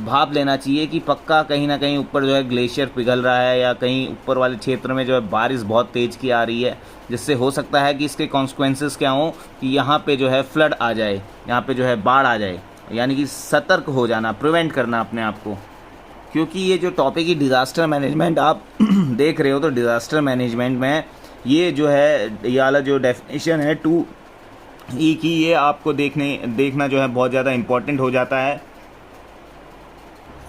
भाप लेना चाहिए कि पक्का कहीं ना कहीं ऊपर जो है ग्लेशियर पिघल रहा है, या कहीं ऊपर वाले क्षेत्र में जो है बारिश बहुत तेज़ की आ रही है, जिससे हो सकता है कि इसके कॉन्सिक्वेंसेस क्या हों, कि यहाँ पे जो है फ्लड आ जाए, यहाँ पे जो है बाढ़ आ जाए। यानी कि सतर्क हो जाना, प्रिवेंट करना अपने आप को। क्योंकि ये जो टॉपिक ही डिज़ास्टर मैनेजमेंट आप देख रहे हो, तो डिज़ास्टर मैनेजमेंट में ये जो है, ये वाला जो डेफिनेशन है 2E की, ये आपको देखना जो है बहुत ज़्यादा इम्पॉर्टेंट हो जाता है।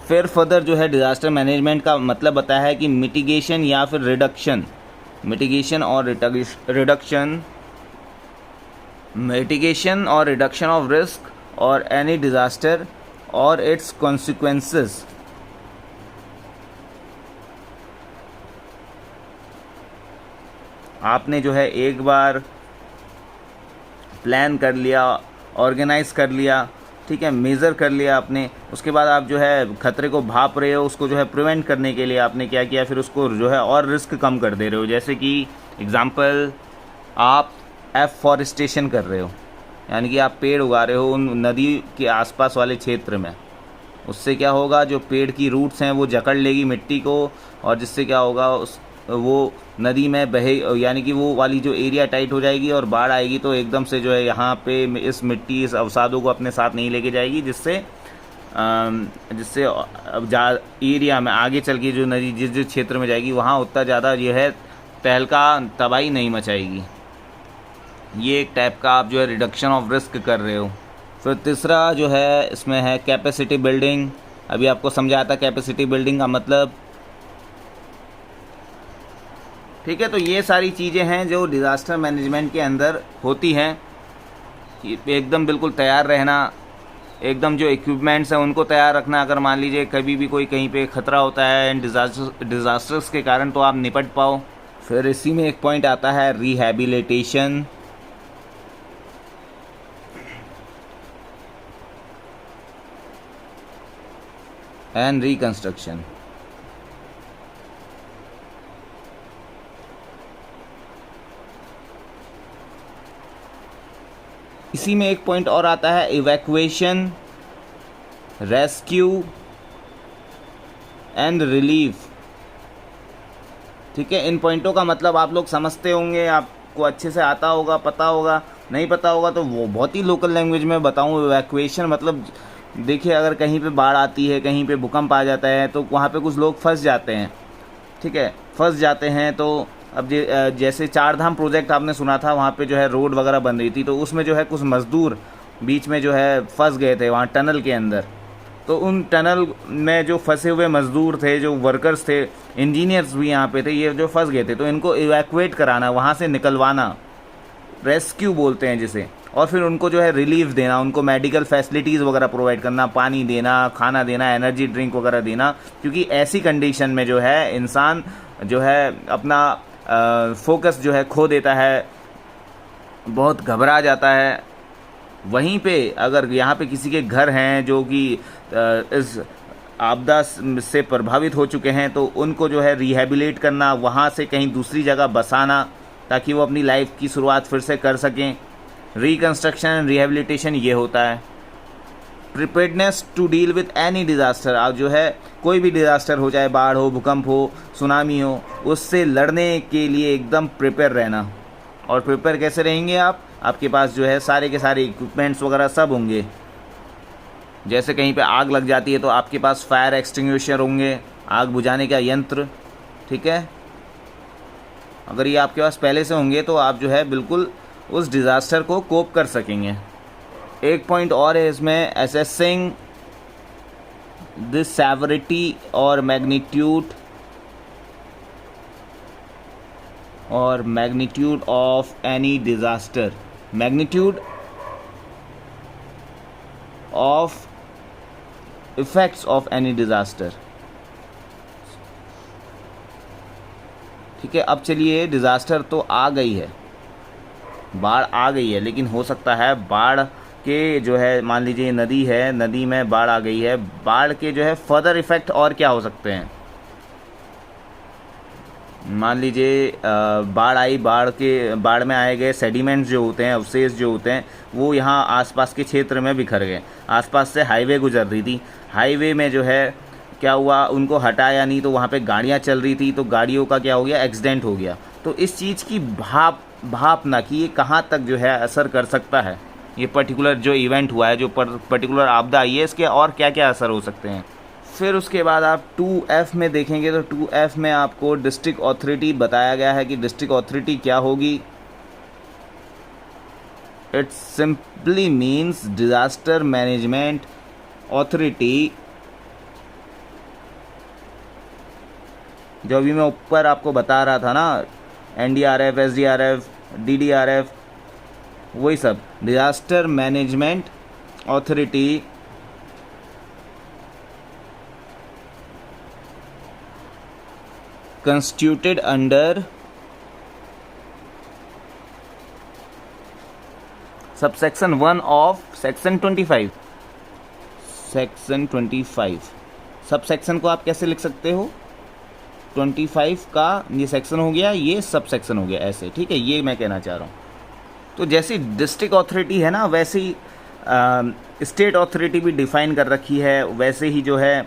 फिर फर्दर जो है डिज़ास्टर मैनेजमेंट का मतलब बताया है कि मिटिगेशन या फिर रिडक्शन, मिटिगेशन और रिडक्शन ऑफ रिस्क और एनी डिज़ास्टर और इट्स कॉन्सिक्वेंसेस। आपने जो है एक बार प्लान कर लिया, ऑर्गेनाइज कर लिया, ठीक है, मेज़र कर लिया आपने, उसके बाद आप जो है खतरे को भाप रहे हो, उसको जो है प्रिवेंट करने के लिए आपने क्या किया, फिर उसको जो है और रिस्क कम कर दे रहे हो। जैसे कि एग्ज़ाम्पल, आप एफॉरेस्टेशन कर रहे हो, यानी कि आप पेड़ उगा रहे हो उन नदी के आसपास वाले क्षेत्र में। उससे क्या होगा, जो पेड़ की रूट्स हैं वो जकड़ लेगी मिट्टी को, और जिससे क्या होगा, वो नदी में बहे, यानी कि वो वाली जो एरिया टाइट हो जाएगी, और बाढ़ आएगी तो एकदम से जो है यहाँ पे इस मिट्टी, इस अवसादों को अपने साथ नहीं लेके जाएगी, जिससे अब एरिया में आगे चल के जो नदी जिस क्षेत्र में जाएगी वहाँ उतना ज़्यादा ये है तहलका, तबाही नहीं मचाएगी। ये एक टाइप का आप जो है रिडक्शन ऑफ रिस्क कर रहे हो। फिर तीसरा जो है इसमें है कैपेसिटी बिल्डिंग। अभी आपको समझाया था कैपेसिटी बिल्डिंग का मतलब, ठीक है। तो ये सारी चीज़ें हैं जो डिज़ास्टर मैनेजमेंट के अंदर होती हैं। एकदम बिल्कुल तैयार रहना, एकदम जो इक्विपमेंट्स हैं उनको तैयार रखना, अगर मान लीजिए कभी भी कोई कहीं पे ख़तरा होता है एंड डिज़ास्टर्स के कारण, तो आप निपट पाओ। फिर इसी में एक पॉइंट आता है रिहैबिलिटेशन एंड रिकंस्ट्रक्शन। इसी में एक पॉइंट और आता है इवैक्यूएशन, रेस्क्यू एंड रिलीफ। ठीक है, इन पॉइंटों का मतलब आप लोग समझते होंगे, आपको अच्छे से आता होगा, पता होगा। नहीं पता होगा तो वो बहुत ही लोकल लैंग्वेज में बताऊँ। इवैक्यूएशन मतलब देखिए, अगर कहीं पे बाढ़ आती है, कहीं पे भूकंप आ जाता है, तो वहाँ पे कुछ लोग फंस जाते हैं। ठीक है, फंस जाते हैं तो अब जैसे चार धाम प्रोजेक्ट आपने सुना था, वहाँ पे जो है रोड वगैरह बन रही थी, तो उसमें जो है कुछ मज़दूर बीच में जो है फंस गए थे वहाँ टनल के अंदर। तो उन टनल में जो फंसे हुए मज़दूर थे, जो वर्कर्स थे, इंजीनियर्स भी यहाँ पे थे, ये जो फंस गए थे, तो इनको इवैक्यूएट कराना, वहाँ से निकलवाना, रेस्क्यू बोलते हैं जिसे। और फिर उनको जो है रिलीफ देना, उनको मेडिकल फैसिलिटीज़ वगैरह प्रोवाइड करना, पानी देना, खाना देना, एनर्जी ड्रिंक वगैरह देना। क्योंकि ऐसी कंडीशन में जो है इंसान जो है अपना फोकस जो है खो देता है, बहुत घबरा जाता है। वहीं पे अगर यहाँ पे किसी के घर हैं जो कि इस आपदा से प्रभावित हो चुके हैं, तो उनको जो है रिहैबिलिट करना, वहाँ से कहीं दूसरी जगह बसाना, ताकि वो अपनी लाइफ की शुरुआत फिर से कर सकें। रिकंस्ट्रक्शन एंड रिहैबिलिटेशन ये होता है। Preparedness to deal with any disaster, आप जो है कोई भी डिज़ास्टर हो, चाहे बाढ़ हो, भूकंप हो, सुनामी हो, उससे लड़ने के लिए एकदम प्रिपेयर रहना। और प्रिपेयर कैसे रहेंगे आप? आपके पास जो है सारे के सारे इक्विपमेंट्स वगैरह सब होंगे। जैसे कहीं पे आग लग जाती है तो आपके पास फायर एक्सटिंग्विशर होंगे, आग बुझाने का यंत्र। ठीक है, अगर ये आपके पास पहले से होंगे तो आप जो है बिल्कुल उस डिज़ास्टर को कोप कर सकेंगे। एक पॉइंट और है इसमें, असेसिंग द सेवरिटी और magnitude of any disaster, magnitude of effects of any disaster. ठीक है, अब चलिए, डिज़ास्टर तो आ गई है, बाढ़ आ गई है, लेकिन हो सकता है बाढ़ के जो है, मान लीजिए नदी है, नदी में बाढ़ आ गई है, बाढ़ के जो है फर्दर इफ़ेक्ट और क्या हो सकते हैं। मान लीजिए बाढ़ आई, बाढ़ में आए गए सेडिमेंट्स जो होते हैं, अवशेष जो होते हैं, वो यहाँ आसपास के क्षेत्र में बिखर गए। आसपास से हाईवे गुजर रही थी, हाईवे में जो है क्या हुआ, उनको हटाया नहीं, तो वहाँ पे गाड़ियाँ चल रही थी, तो गाड़ियों का क्या हो गया, एक्सीडेंट हो गया। तो इस चीज़ की भापना कि ये कहाँ तक जो है असर कर सकता है, ये पर्टिकुलर जो इवेंट हुआ है, जो पर्टिकुलर आपदा आई है, इसके और क्या क्या असर हो सकते हैं। फिर उसके बाद आप 2F में देखेंगे तो 2F में आपको डिस्ट्रिक्ट अथॉरिटी बताया गया है कि डिस्ट्रिक्ट अथॉरिटी क्या होगी। It simply means disaster management authority. जो अभी मैं ऊपर आपको बता रहा था ना, NDRF, SDRF, DDRF, वही सब, disaster management authority constituted under subsection 1 of section 25। Section 25 subsection को आप कैसे लिख सकते हो, 25 का ये सेक्शन हो गया, ये सब सेक्शन हो गया, ऐसे। ठीक है, ये मैं कहना चाह रहा हूँ। तो जैसी डिस्ट्रिक्ट अथॉरिटी है ना, वैसे ही स्टेट अथॉरिटी भी डिफ़ाइन कर रखी है, वैसे ही जो है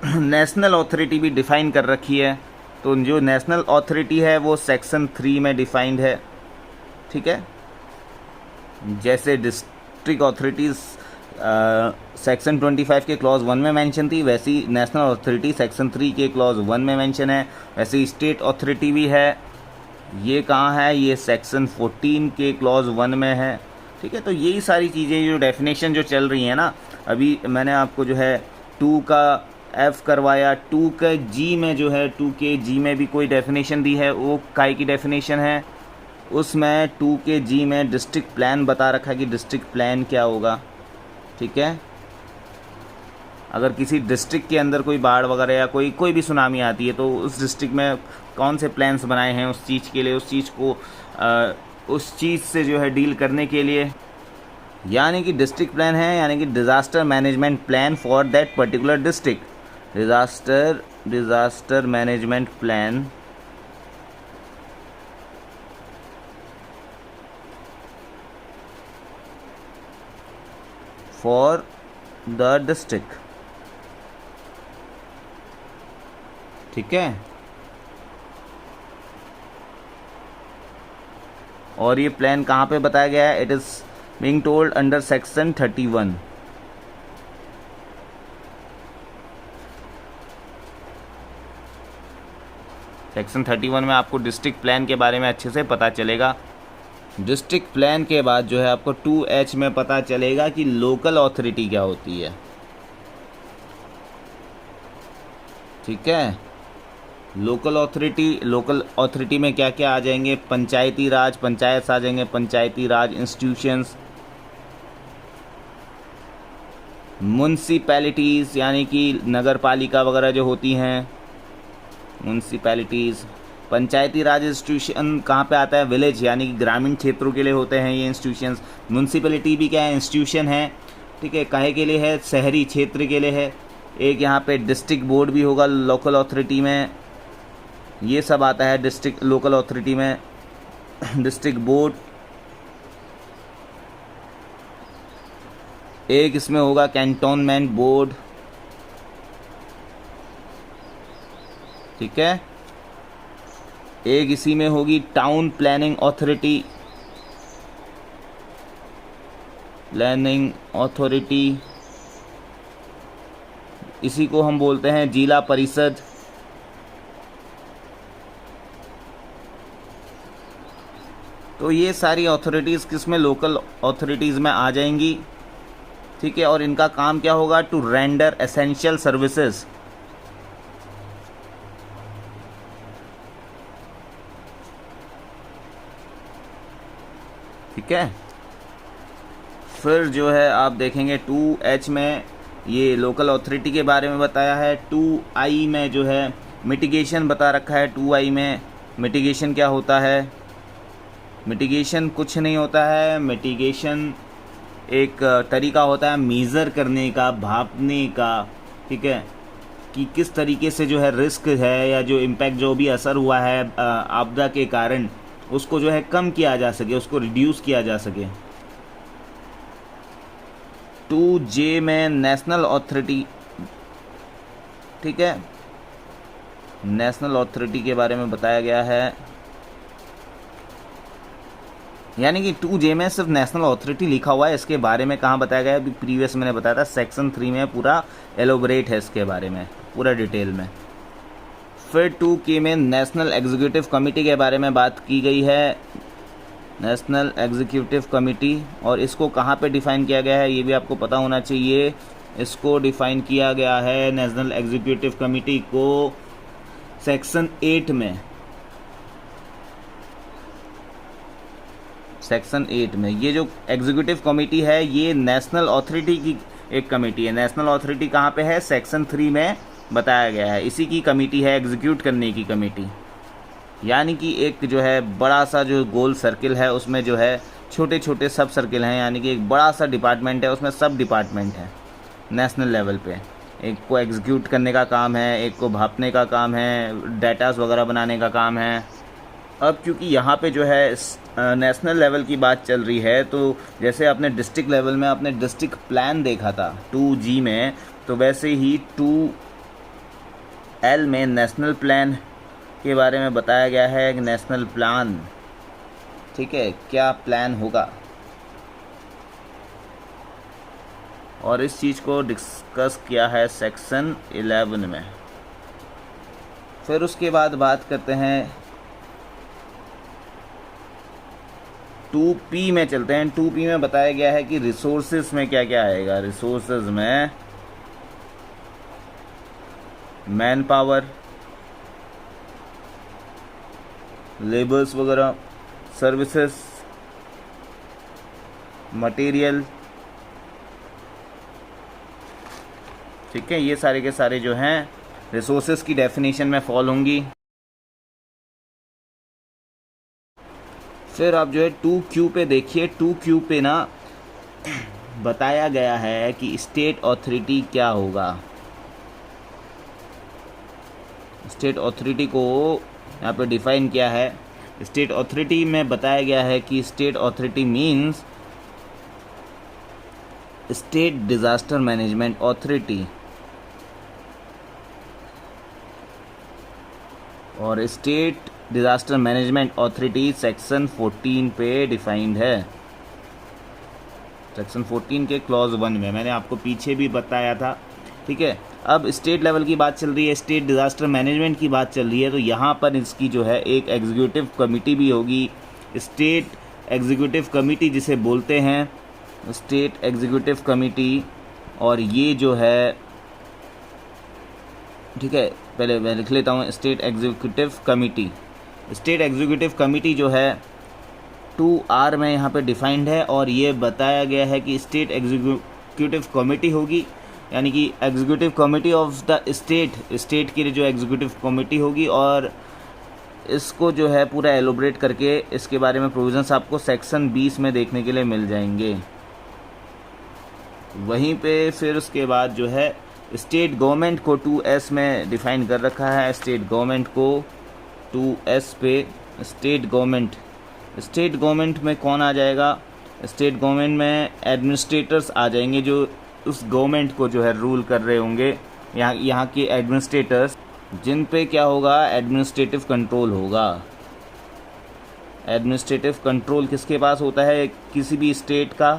नेशनल अथॉरिटी भी डिफ़ाइन कर रखी है। तो जो नेशनल अथॉरिटी है वो सेक्शन 3 में डिफ़ाइंड है। ठीक है, जैसे डिस्ट्रिक्ट अथॉरिटीज़ सेक्शन 25 के क्लॉज 1 में मेंशन थी, वैसी नेशनल अथॉरिटी सेक्शन 3 के क्लॉज 1 में मेंशन है। वैसे स्टेट अथॉरिटी भी है, ये कहाँ है, ये सेक्शन 14 के क्लॉज 1 में है। ठीक है, तो यही सारी चीज़ें जो डेफिनेशन जो चल रही हैं ना, अभी मैंने आपको जो है 2 का F करवाया, 2 के G में जो है, 2 के G में भी कोई डेफिनेशन दी है, वो काय की डेफिनेशन है। उसमें 2 के G में डिस्ट्रिक्ट प्लान बता रखा है कि डिस्ट्रिक्ट प्लान क्या होगा। ठीक है। अगर किसी डिस्ट्रिक्ट के अंदर कोई बाढ़ वगैरह या कोई भी सुनामी आती है तो उस डिस्ट्रिक्ट में कौन से प्लान्स बनाए हैं उस चीज़ के लिए, उस चीज़ को उस चीज़ से जो है डील करने के लिए, यानी कि डिस्ट्रिक्ट प्लान है, यानी कि disaster management plan for that particular district. Disaster management plan for the district, ठीक है। और ये प्लान कहाँ पे बताया गया है? It is being told under section 31। Section 31 में आपको डिस्ट्रिक्ट प्लान के बारे में अच्छे से पता चलेगा। डिस्ट्रिक्ट प्लान के बाद जो है आपको 2H में पता चलेगा कि लोकल अथॉरिटी क्या होती है, ठीक है। लोकल अथॉरिटी में क्या क्या आ जाएंगे? पंचायती राज, पंचायत आ जाएंगे, पंचायती राज इंस्टीट्यूशंस, म्युनिसिपैलिटीज़ यानी कि नगर पालिका वगैरह जो होती हैं, म्युनिसिपैलिटीज़। पंचायती राज इंस्टीट्यूशन कहाँ पे आता है? विलेज, यानी कि ग्रामीण क्षेत्रों के लिए होते हैं ये इंस्टीट्यूशंस। म्युनिसिपैलिटी भी क्या है? इंस्टीट्यूशन है, ठीक है। काहे के लिए है? शहरी क्षेत्र के लिए है। एक यहाँ पे डिस्ट्रिक्ट बोर्ड भी होगा लोकल अथॉरिटी में, ये सब आता है डिस्ट्रिक्ट लोकल अथॉरिटी में। डिस्ट्रिक्ट बोर्ड, एक इसमें होगा कैंटोनमेंट बोर्ड, ठीक है। एक इसी में होगी टाउन प्लानिंग अथॉरिटी, इसी को हम बोलते हैं जिला परिषद। तो ये सारी अथॉरिटीज़ किसमें? लोकल अथॉरिटीज़ में आ जाएंगी, ठीक है। और इनका काम क्या होगा? टू रेंडर एसेंशियल सर्विसेज, ठीक है। फिर जो है आप देखेंगे 2H में ये लोकल अथॉरिटी के बारे में बताया है। 2I में जो है मिटिगेशन बता रखा है। 2I में मिटिगेशन क्या होता है? मिटिगेशन कुछ नहीं होता है। मिटिगेशन एक तरीका होता है मेज़र करने का, भापने का, ठीक है, कि किस तरीके से जो है रिस्क है या जो इम्पैक्ट, जो भी असर हुआ है आपदा के कारण, उसको जो है कम किया जा सके, उसको रिड्यूस किया जा सके। 2J में नेशनल अथॉरिटी, ठीक है, नेशनल अथॉरिटी के बारे में बताया गया है। यानी कि 2J में सिर्फ नेशनल अथॉरिटी लिखा हुआ है, इसके बारे में कहाँ बताया गया है? अभी प्रीवियस मैंने बताया था, सेक्शन 3 में पूरा एलोबरेट है इसके बारे में, पूरा डिटेल में। फिर 2K में नेशनल एग्जीक्यूटिव कमेटी के बारे में बात की गई है, नेशनल एग्जीक्यूटिव कमेटी। और इसको कहाँ पे डिफ़ाइन किया गया है ये भी आपको पता होना चाहिए। इसको डिफ़ाइन किया गया है नेशनल एग्जीक्यूटिव कमेटी को सेक्शन 8 में, सेक्शन 8 में। ये जो एग्जीक्यूटिव कमेटी है ये नेशनल अथॉरिटी की एक कमेटी है। नेशनल अथॉरिटी कहाँ पे है? सेक्शन 3 में बताया गया है। इसी की कमेटी है एग्जीक्यूट करने की कमेटी। यानी कि एक जो है बड़ा सा जो गोल सर्किल है उसमें जो है छोटे छोटे सब सर्किल हैं, यानी कि एक बड़ा सा डिपार्टमेंट है, उसमें सब डिपार्टमेंट है नेशनल लेवल पे। एक को एग्जीक्यूट करने का काम है, एक को भापने का काम है, डेटास वगैरह बनाने का काम है। अब क्योंकि यहाँ पे जो है नेशनल लेवल की बात चल रही है, तो जैसे आपने डिस्ट्रिक्ट लेवल में आपने डिस्ट्रिक्ट प्लान देखा था 2G में, तो वैसे ही 2L में नेशनल प्लान के बारे में बताया गया है। एक नेशनल प्लान, ठीक है, क्या प्लान होगा, और इस चीज़ को डिस्कस किया है सेक्शन 11 में। फिर उसके बाद बात करते हैं 2P में चलते हैं। 2P में बताया गया है कि रिसोर्सेज में क्या क्या आएगा। रिसोर्सेज में मैन पावर, लेबर्स वगैरह, सर्विसेज, मटेरियल, ठीक है, ये सारे के सारे जो हैं रिसोर्सेज की डेफिनेशन में फॉल होंगी। फिर आप जो है 2Q पे देखिए, 2Q पे ना बताया गया है कि स्टेट अथॉरिटी क्या होगा। स्टेट अथॉरिटी को यहाँ पे डिफाइन किया है। स्टेट अथॉरिटी में बताया गया है कि state authority means state disaster management authority, और state disaster management authority section 14 पे डिफाइंड है। सेक्शन 14 के क्लॉज 1 में मैंने आपको पीछे भी बताया था। ठीक है, अब स्टेट लेवल की बात चल रही है, स्टेट डिजास्टर मैनेजमेंट की बात चल रही है, तो यहाँ पर इसकी जो है एक एग्जीक्यूटिव कमिटी भी होगी। स्टेट एग्जीक्यूटिव कमिटी जिसे बोलते हैं, स्टेट एग्जीक्यूटिव कमिटी। और ये जो है, ठीक है, पहले मैं लिख लेता हूँ, state executive committee. State executive committee जो है 2R में यहाँ पे डिफाइंड है, और ये बताया गया है कि स्टेट एग्जीक्यूटिव कमिटी होगी, यानी कि executive committee of the state की जो एग्जीक्यूटिव कमिटी होगी। और इसको जो है पूरा एलोबरेट करके इसके बारे में प्रोविजंस आपको सेक्शन 20 में देखने के लिए मिल जाएंगे। वहीं पे फिर उसके बाद जो है स्टेट गवर्नमेंट को 2S में डिफाइन कर रखा है। स्टेट गवर्नमेंट को 2S पे स्टेट गवर्नमेंट में कौन आ जाएगा? स्टेट गवर्नमेंट में एडमिनिस्ट्रेटर्स आ जाएंगे जो उस गवर्नमेंट को जो है रूल कर रहे होंगे। यहाँ के एडमिनिस्ट्रेटर्स जिन पे क्या होगा? एडमिनिस्ट्रेटिव कंट्रोल होगा। एडमिनिस्ट्रेटिव कंट्रोल किसके पास होता है किसी भी स्टेट का?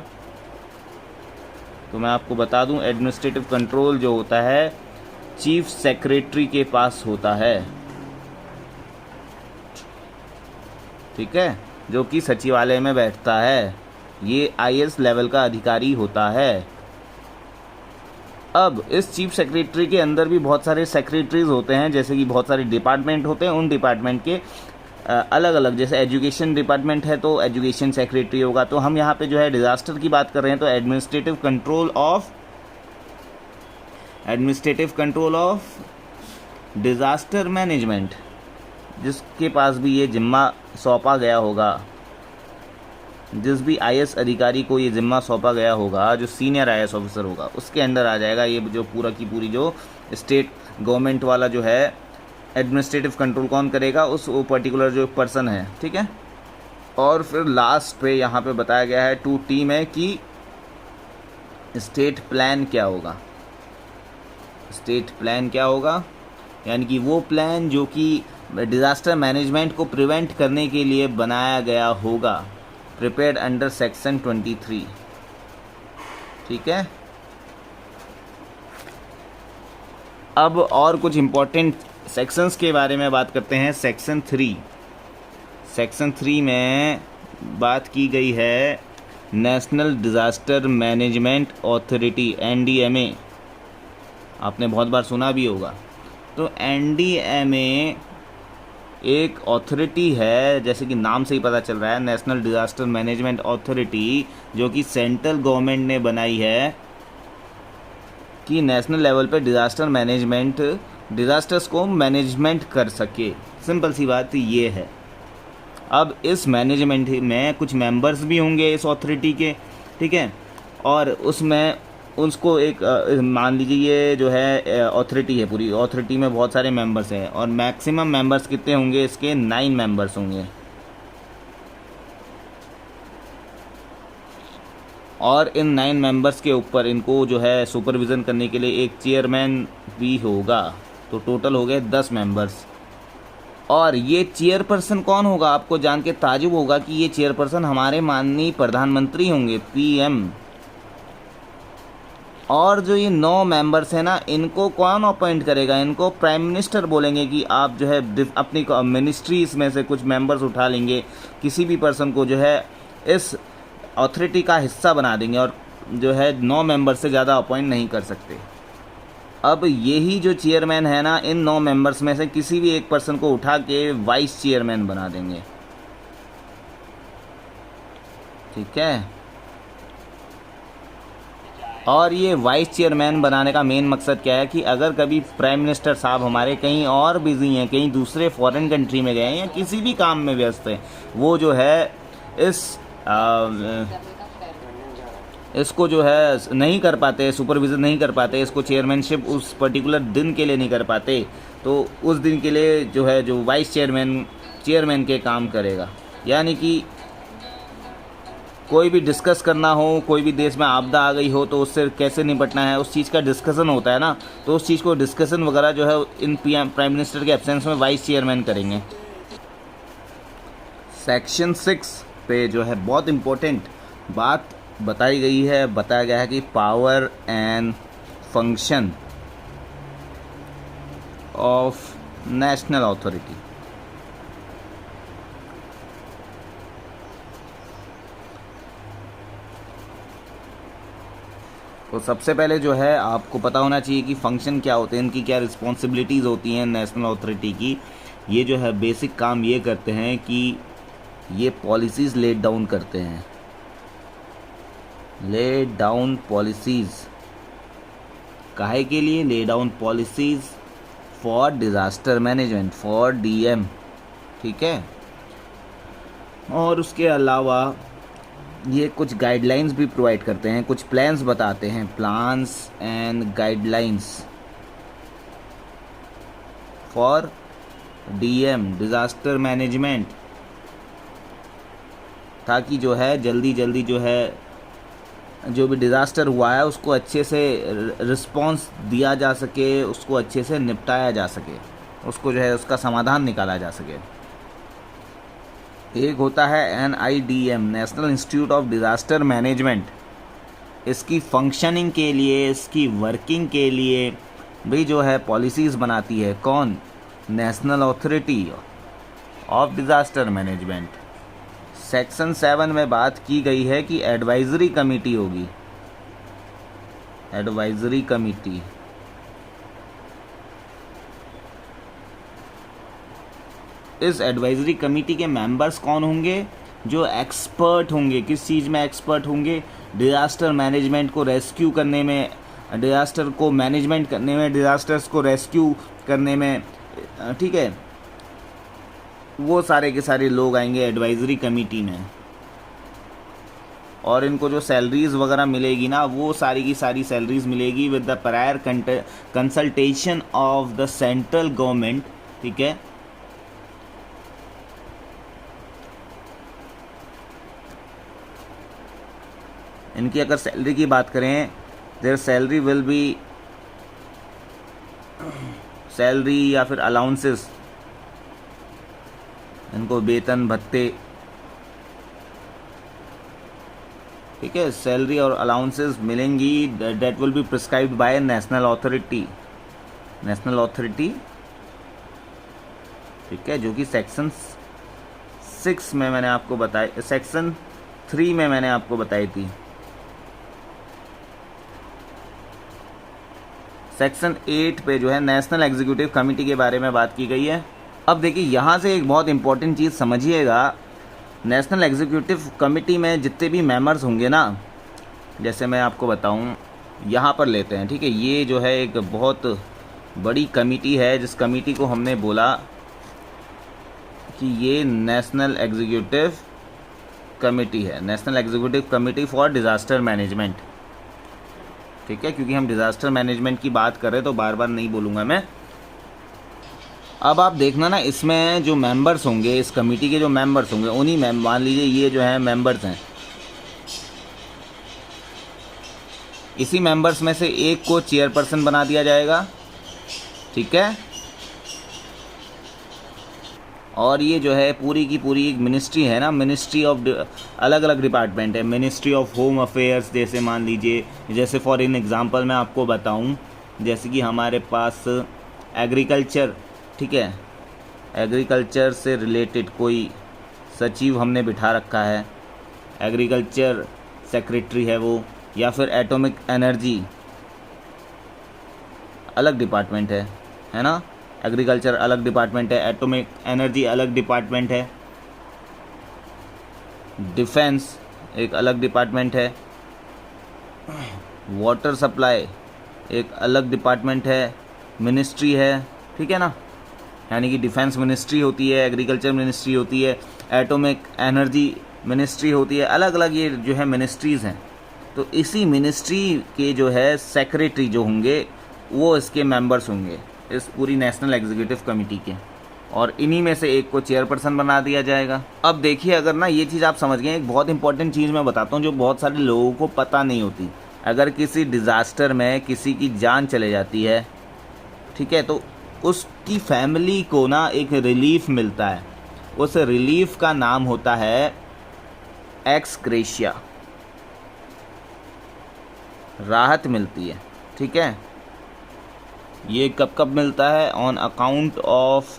तो मैं आपको बता दूं, एडमिनिस्ट्रेटिव कंट्रोल जो होता है चीफ सेक्रेटरी के पास होता है। ठीक है, जो कि सचिवालय में बैठता है। ये IAS लेवल का अधिकारी होता है। अब इस चीफ सेक्रेटरी के अंदर भी बहुत सारे सेक्रेटरीज होते हैं, जैसे कि बहुत सारे डिपार्टमेंट होते हैं। उन डिपार्टमेंट के अलग अलग, जैसे एजुकेशन डिपार्टमेंट है तो एजुकेशन सेक्रेटरी होगा। तो हम यहाँ पे जो है डिजास्टर की बात कर रहे हैं, तो administrative control of disaster management, जिसके पास भी ये जिम्मा सौंपा गया होगा, जिस भी IAS अधिकारी को ये जिम्मा सौंपा गया होगा, जो सीनियर IAS ऑफिसर होगा, उसके अंदर आ जाएगा ये जो पूरा की पूरी जो स्टेट गवर्नमेंट वाला जो है एडमिनिस्ट्रेटिव कंट्रोल कौन करेगा? उस वो पर्टिकुलर जो पर्सन है। ठीक है, और फिर लास्ट पे यहाँ पे बताया गया है 2T में कि स्टेट प्लान क्या होगा। स्टेट प्लान क्या होगा? यानी कि वो प्लान जो कि डिज़ास्टर मैनेजमेंट को प्रिवेंट करने के लिए बनाया गया होगा, प्रिपेयर्ड अंडर सेक्शन 23। ठीक है, अब और कुछ इम्पोर्टेंट सेक्शंस के बारे में बात करते हैं। सेक्शन 3 में बात की गई है national disaster management authority, NDMA। आपने बहुत बार सुना भी होगा। तो NDMA एक अथॉरिटी है, जैसे कि नाम से ही पता चल रहा है, नेशनल डिज़ास्टर मैनेजमेंट अथॉरिटी, जो कि सेंट्रल गवर्नमेंट ने बनाई है कि नेशनल लेवल पे डिज़ास्टर्स को मैनेजमेंट कर सके। सिंपल सी बात ये है। अब इस मैनेजमेंट में कुछ मेंबर्स भी होंगे इस अथॉरिटी के। ठीक है, और उसमें उसको एक मान लीजिए ये जो है अथॉरिटी है, पूरी अथॉरिटी में बहुत सारे मेंबर्स हैं, और मैक्सिमम मेंबर्स कितने होंगे इसके? 9 मेंबर्स होंगे। और इन 9 मेंबर्स के ऊपर इनको जो है सुपरविज़न करने के लिए एक चेयरमैन भी होगा। तो टोटल हो गए 10 मेंबर्स। और ये चेयरपर्सन कौन होगा? आपको जान के ताजुब होगा कि ये चेयरपर्सन हमारे माननीय प्रधानमंत्री होंगे, PM। और जो ये 9 मेंबर्स हैं ना, इनको कौन अपॉइंट करेगा? इनको प्राइम मिनिस्टर बोलेंगे कि आप जो है अपनी मिनिस्ट्रीज में से कुछ मेंबर्स उठा लेंगे, किसी भी पर्सन को जो है इस अथॉरिटी का हिस्सा बना देंगे, और जो है 9 मेंबर से ज़्यादा अपॉइंट नहीं कर सकते। अब यही जो चेयरमैन है ना, इन 9 मेंबर्स में से किसी भी एक पर्सन को उठा के वाइस चेयरमैन बना देंगे। ठीक है, और ये वाइस चेयरमैन बनाने का मेन मकसद क्या है कि अगर कभी प्राइम मिनिस्टर साहब हमारे कहीं और बिजी हैं, कहीं दूसरे फॉरेन कंट्री में गए हैं या किसी भी काम में व्यस्त हैं, वो जो है इसको जो है नहीं कर पाते, सुपरविज़न नहीं कर पाते, इसको चेयरमैनशिप उस पर्टिकुलर दिन के लिए नहीं कर पाते, तो उस दिन के लिए जो है जो वाइस चेयरमैन के काम करेगा। यानी कि कोई भी डिस्कस करना हो, कोई भी देश में आपदा आ गई हो तो उससे कैसे निपटना है, उस चीज़ का डिस्कशन होता है ना, तो उस चीज़ को डिस्कशन वगैरह जो है इन प्राइम मिनिस्टर के एब्सेंस में वाइस चेयरमैन करेंगे। सेक्शन 6 पे जो है बहुत इम्पोर्टेंट बात बताई गई है, बताया गया है कि power and function of national authority. तो सबसे पहले जो है आपको पता होना चाहिए कि फंक्शन क्या होते हैं, इनकी क्या रिस्पॉन्सिबिलिटीज़ होती हैं नेशनल अथॉरिटी की। ये जो है बेसिक काम ये करते हैं कि ये पॉलिसीज़ लेट डाउन करते हैं, ले डाउन पॉलिसीज़ काहे के लिए, lay down policies for disaster management, for DM, ठीक है। और उसके अलावा ये कुछ गाइडलाइंस भी प्रोवाइड करते हैं, कुछ प्लान्स बताते हैं, plans and guidelines for DM, disaster management, ताकि जो है जल्दी जल्दी जो है जो भी डिज़ास्टर हुआ है उसको अच्छे से रिस्पॉन्स दिया जा सके, उसको अच्छे से निपटाया जा सके, उसको जो है उसका समाधान निकाला जा सके। एक होता है NIDM, national institute of disaster management. इसकी फंक्शनिंग के लिए, इसकी वर्किंग के लिए भी जो है पॉलिसीज़ बनाती है कौन, national authority of disaster management. Section 7 में बात की गई है कि एडवाइजरी कमेटी होगी, एडवाइजरी कमेटी। इस एडवाइजरी कमेटी के मेंबर्स कौन होंगे, जो एक्सपर्ट होंगे, किस चीज़ में एक्सपर्ट होंगे, डिज़ास्टर मैनेजमेंट को रेस्क्यू करने में, डिज़ास्टर को मैनेजमेंट करने में, डिज़ास्टर्स को रेस्क्यू करने में, ठीक है। वो सारे के सारे लोग आएंगे एडवाइजरी कमेटी में। और इनको जो सैलरीज़ वगैरह मिलेगी ना, वो सारी की सारी सैलरीज़ मिलेगी with the prior consultation of the central government, ठीक है। इनकी अगर सैलरी की बात करें, there salary will be, salary या फिर अलाउंसेस, इनको वेतन भत्ते, ठीक है, सैलरी और अलाउंसेस मिलेंगी, that will be prescribed bye national authority, national authority, ठीक है, जो कि सेक्शन 6 में मैंने आपको बताया, सेक्शन 3 में मैंने आपको बताई थी। सेक्शन 8 पे जो है नेशनल एग्जीक्यूटिव कमेटी के बारे में बात की गई है। अब देखिए यहाँ से एक बहुत इंपॉर्टेंट चीज़ समझिएगा, नेशनल एग्जीक्यूटिव कमेटी में जितने भी मेंबर्स होंगे ना, जैसे मैं आपको बताऊँ, यहाँ पर लेते हैं, ठीक है। ये जो है एक बहुत बड़ी कमेटी है, जिस कमेटी को हमने बोला कि ये नेशनल एग्जीक्यूटिव कमेटी है, national executive committee for disaster management, ठीक है। क्योंकि हम डिज़ास्टर मैनेजमेंट की बात कर रहे हैं तो बार बार नहीं बोलूँगा मैं। अब आप देखना ना, इसमें जो मेंबर्स होंगे, इस कमेटी के जो मेंबर्स होंगे, उन्हीं मान लीजिए ये जो है मेंबर्स हैं, इसी मेंबर्स में से एक को चेयरपर्सन बना दिया जाएगा, ठीक है। और ये जो है पूरी की पूरी एक मिनिस्ट्री है ना, मिनिस्ट्री ऑफ, अलग अलग डिपार्टमेंट है, मिनिस्ट्री ऑफ होम अफेयर्स, जैसे मान लीजिए, जैसे फॉर इन एग्ज़ाम्पल मैं आपको बताऊं, जैसे कि हमारे पास एग्रीकल्चर, ठीक है, एग्रीकल्चर से रिलेटेड कोई सचिव हमने बिठा रखा है, एग्रीकल्चर सेक्रेटरी है वो, या फिर एटॉमिक एनर्जी, अलग डिपार्टमेंट है ना, एग्रीकल्चर अलग डिपार्टमेंट है, एटॉमिक एनर्जी अलग डिपार्टमेंट है, डिफेंस एक अलग डिपार्टमेंट है, वाटर सप्लाई एक अलग डिपार्टमेंट है, मिनिस्ट्री है, ठीक है ना, यानी कि डिफेंस मिनिस्ट्री होती है, एग्रीकल्चर मिनिस्ट्री होती है, एटॉमिक एनर्जी मिनिस्ट्री होती है, अलग अलग ये जो है मिनिस्ट्रीज़ हैं। तो इसी मिनिस्ट्री के जो है सेक्रेटरी जो होंगे वो इसके मेंबर्स होंगे, इस पूरी नेशनल एग्जीक्यूटिव कमेटी के, और इन्हीं में से एक को चेयरपर्सन बना दिया जाएगा। अब देखिए, अगर ना ये चीज़ आप समझ गए, एक बहुत इंपॉर्टेंट चीज़ मैं बताता हूँ जो बहुत सारे लोगों को पता नहीं होती। अगर किसी डिज़ास्टर में किसी की जान चले जाती है, ठीक है, तो उसकी फैमिली को ना एक रिलीफ मिलता है, उस रिलीफ का नाम होता है एक्स ग्रेशिया, राहत मिलती है, ठीक है। ये कब कब मिलता है? On account of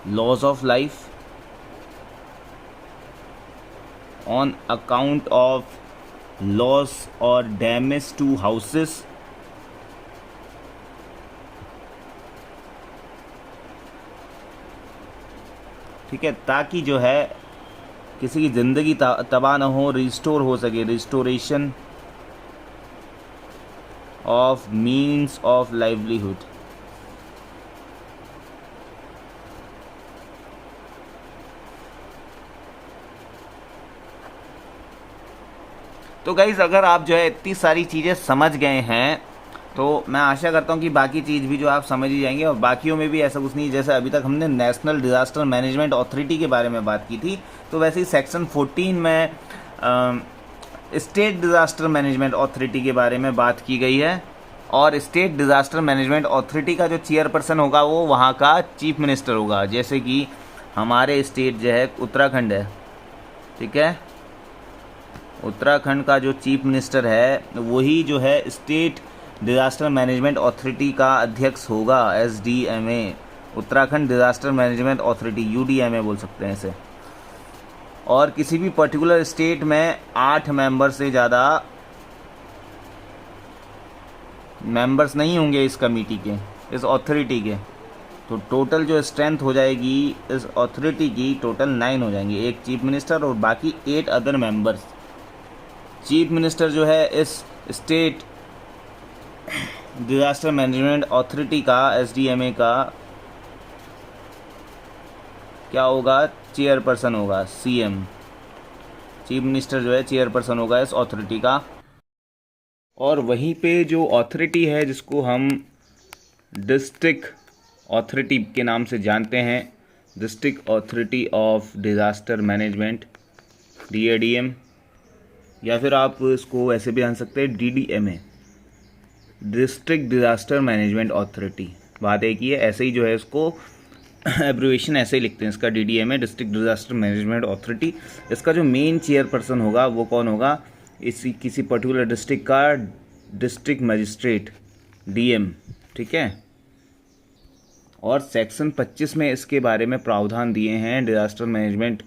loss of life, on account of loss और डैमेज टू हाउसेस, ठीक है, ताकि जो है किसी की ज़िंदगी तबाह ना हो, रिस्टोर हो सके, restoration of means of livelihood. तो गाइज़, अगर आप जो है इतनी सारी चीज़ें समझ गए हैं तो मैं आशा करता हूँ कि बाकी चीज़ भी जो आप समझ ही जाएंगे, और बाकियों में भी ऐसा कुछ नहीं। जैसे अभी तक हमने नेशनल डिज़ास्टर मैनेजमेंट अथॉरिटी के बारे में बात की थी, तो वैसे ही सेक्शन 14 में स्टेट डिज़ास्टर मैनेजमेंट अथॉरिटी के बारे में बात की गई है। और स्टेट डिज़ास्टर मैनेजमेंट अथॉरिटी का जो चेयरपर्सन होगा वो वहाँ का चीफ मिनिस्टर होगा। जैसे कि हमारे स्टेट जो है उत्तराखंड है, ठीक है, उत्तराखंड का जो चीफ मिनिस्टर है वही जो है स्टेट डिज़ास्टर मैनेजमेंट अथॉरिटी का अध्यक्ष होगा, SDMA, Uttarakhand disaster management authority, UDMA बोल सकते हैं इसे। और किसी भी पर्टिकुलर स्टेट में 8 मेंबर से ज़्यादा मेंबर्स नहीं होंगे इस कमेटी के, इस अथॉरिटी के। तो टोटल जो स्ट्रेंथ हो जाएगी इस अथॉरिटी की, टोटल 9 हो जाएंगे, एक चीफ मिनिस्टर और बाकी 8 अदर मेंबर्स। चीफ मिनिस्टर जो है इस स्टेट डिज़ास्टर मैनेजमेंट अथॉरिटी का, SDMA का क्या होगा? चेयरपर्सन होगा, CM। चीफ मिनिस्टर जो है चेयरपर्सन होगा इस अथॉरिटी का। और वहीं पे जो अथॉरिटी है जिसको हम डिस्ट्रिक्ट अथॉरिटी के नाम से जानते हैं, district authority of disaster management, DADM, या फिर आप इसको ऐसे भी जान सकते हैं DDMA, district disaster management authority. बात एक ही है, ऐसे ही जो है इसको एब्रिवेशन ऐसे ही लिखते हैं इसका, DDMA, district disaster management authority. इसका जो मेन चेयरपर्सन होगा वो कौन होगा? इसी किसी पर्टिकुलर डिस्ट्रिक्ट का डिस्ट्रिक्ट मजिस्ट्रेट, DM, ठीक है। और सेक्शन 25 में इसके बारे में प्रावधान दिए हैं डिज़ास्टर मैनेजमेंट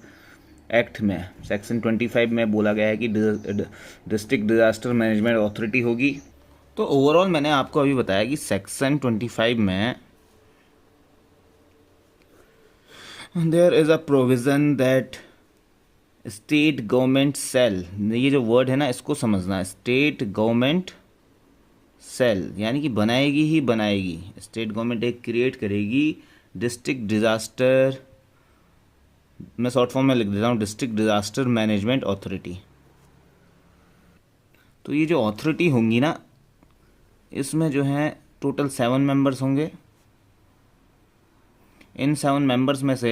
एक्ट में। सेक्शन 25 में बोला गया है कि डिस्ट्रिक्ट डिज़ास्टर मैनेजमेंट अथॉरिटी होगी। तो ओवरऑल मैंने आपको अभी बताया कि सेक्शन 25 में there is a provision that state government shall, ये जो वर्ड है ना इसको समझना है, स्टेट गवर्नमेंट सेल यानी कि बनाएगी ही बनाएगी, स्टेट गवर्नमेंट एक क्रिएट करेगी डिस्ट्रिक्ट डिज़ास्टर, मैं शॉर्ट फॉर्म में लिख देता हूँ, डिस्ट्रिक्ट डिज़ास्टर मैनेजमेंट अथॉरिटी। तो ये जो अथॉरिटी होंगी ना, इसमें जो है टोटल 7 मेंबर्स होंगे। इन 7 मेंबर्स में से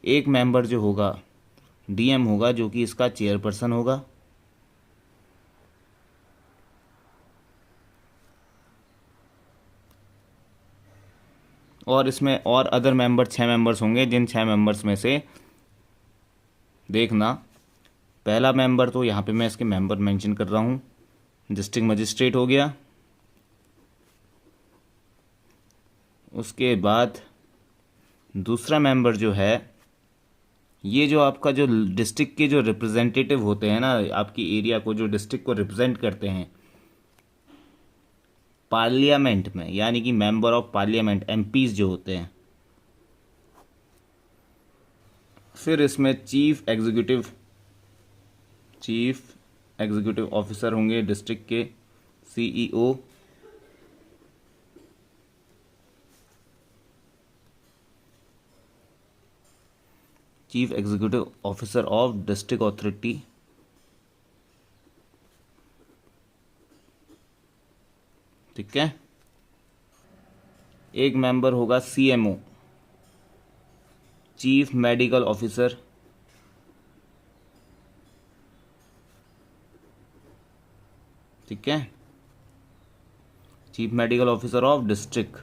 एक मेंबर जो होगा DM होगा, जो कि इसका चेयरपर्सन होगा। और इसमें और अदर मेंबर 6 मेंबर्स होंगे, जिन 6 मेंबर्स में से देखना, पहला मेंबर तो यहाँ पे मैं इसके मेंबर मेंशन कर रहा हूँ, डिस्ट्रिक्ट मजिस्ट्रेट हो गया। उसके बाद दूसरा मेंबर जो है, ये जो आपका जो डिस्ट्रिक्ट के जो रिप्रेजेंटेटिव होते हैं ना, आपकी एरिया को जो डिस्ट्रिक्ट को रिप्रेजेंट करते हैं पार्लियामेंट में, यानी कि मेंबर ऑफ पार्लियामेंट, MPs जो होते हैं। फिर इसमें चीफ एग्जीक्यूटिव ऑफिसर होंगे डिस्ट्रिक्ट के, CEO, chief executive officer of district authority, ठीक है। एक मेंबर होगा सीएमओ, चीफ मेडिकल ऑफिसर, ठीक है, chief medical officer of district.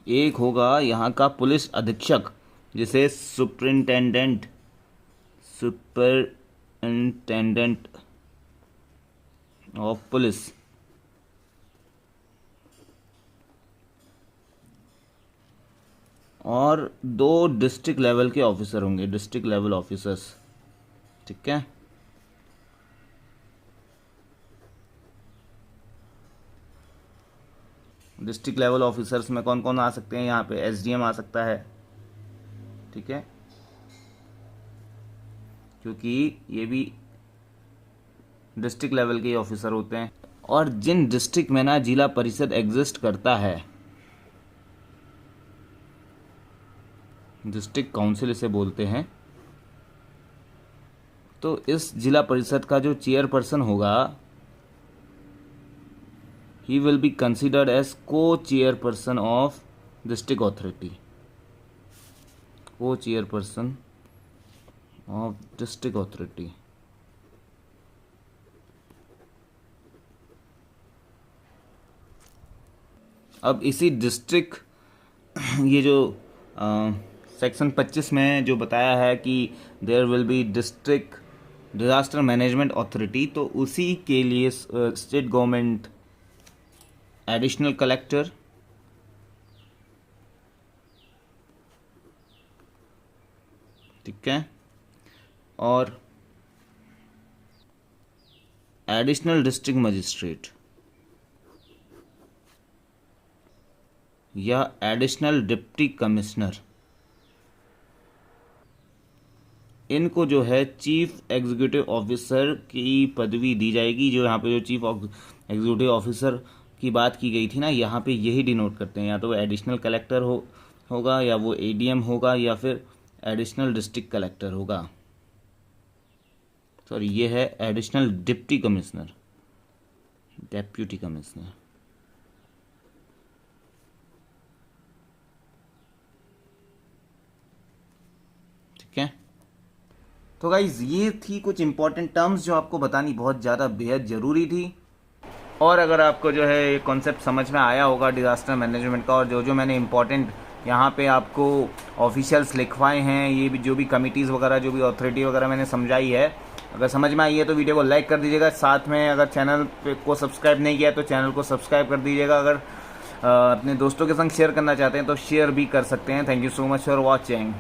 एक होगा यहाँ का पुलिस अधीक्षक, जिसे सुपरिंटेंडेंट ऑफ पुलिस, और 2 डिस्ट्रिक्ट लेवल के ऑफिसर होंगे, डिस्ट्रिक्ट लेवल ऑफिसर्स, ठीक है। डिस्ट्रिक्ट लेवल ऑफिसर्स में कौन कौन आ सकते हैं? यहाँ पे एसडीएम आ सकता है, ठीक है, क्योंकि ये भी डिस्ट्रिक्ट लेवल के ऑफिसर होते हैं। और जिन डिस्ट्रिक्ट में ना जिला परिषद एग्जिस्ट करता है, डिस्ट्रिक्ट काउंसिल इसे बोलते हैं, तो इस जिला परिषद का जो चेयरपर्सन होगा, he will be considered as co-chairperson of district authority, co-chairperson of district authority। अब इसी डिस्ट्रिक्ट, ये जो सेक्शन 25 में जो बताया है कि there will be district disaster management authority, तो उसी के लिए स्टेट गवर्नमेंट एडिशनल कलेक्टर, ठीक है, और एडिशनल डिस्ट्रिक्ट मजिस्ट्रेट या एडिशनल डिप्टी कमिश्नर, इनको जो है चीफ एग्जीक्यूटिव ऑफिसर की पदवी दी जाएगी। जो यहाँ पे जो चीफ एग्जीक्यूटिव ऑफिसर की बात की गई थी ना, यहाँ पे यही डिनोट करते हैं, या तो वो एडिशनल कलेक्टर होगा, या वो एडीएम होगा, या फिर एडिशनल डिस्ट्रिक्ट कलेक्टर होगा। सॉरी, ये है additional deputy commissioner, deputy commissioner, ठीक है। तो गाइज ये थी कुछ इंपॉर्टेंट टर्म्स जो आपको बतानी बहुत ज़्यादा बेहद ज़रूरी थी। और अगर आपको जो है ये कॉन्सेप्ट समझ में आया होगा डिज़ास्टर मैनेजमेंट का, और जो मैंने इंपॉर्टेंट यहाँ पे आपको ऑफिशियल्स लिखवाए हैं, ये भी जो भी कमिटीज़ वगैरह, जो भी अथॉरिटी वगैरह मैंने समझाई है, अगर समझ में आई है तो वीडियो को लाइक कर दीजिएगा। साथ में अगर चैनल को सब्सक्राइब नहीं किया तो चैनल को सब्सक्राइब कर दीजिएगा। अगर अपने दोस्तों के संग शेयर करना चाहते हैं तो शेयर भी कर सकते हैं। Thank you so much for watching.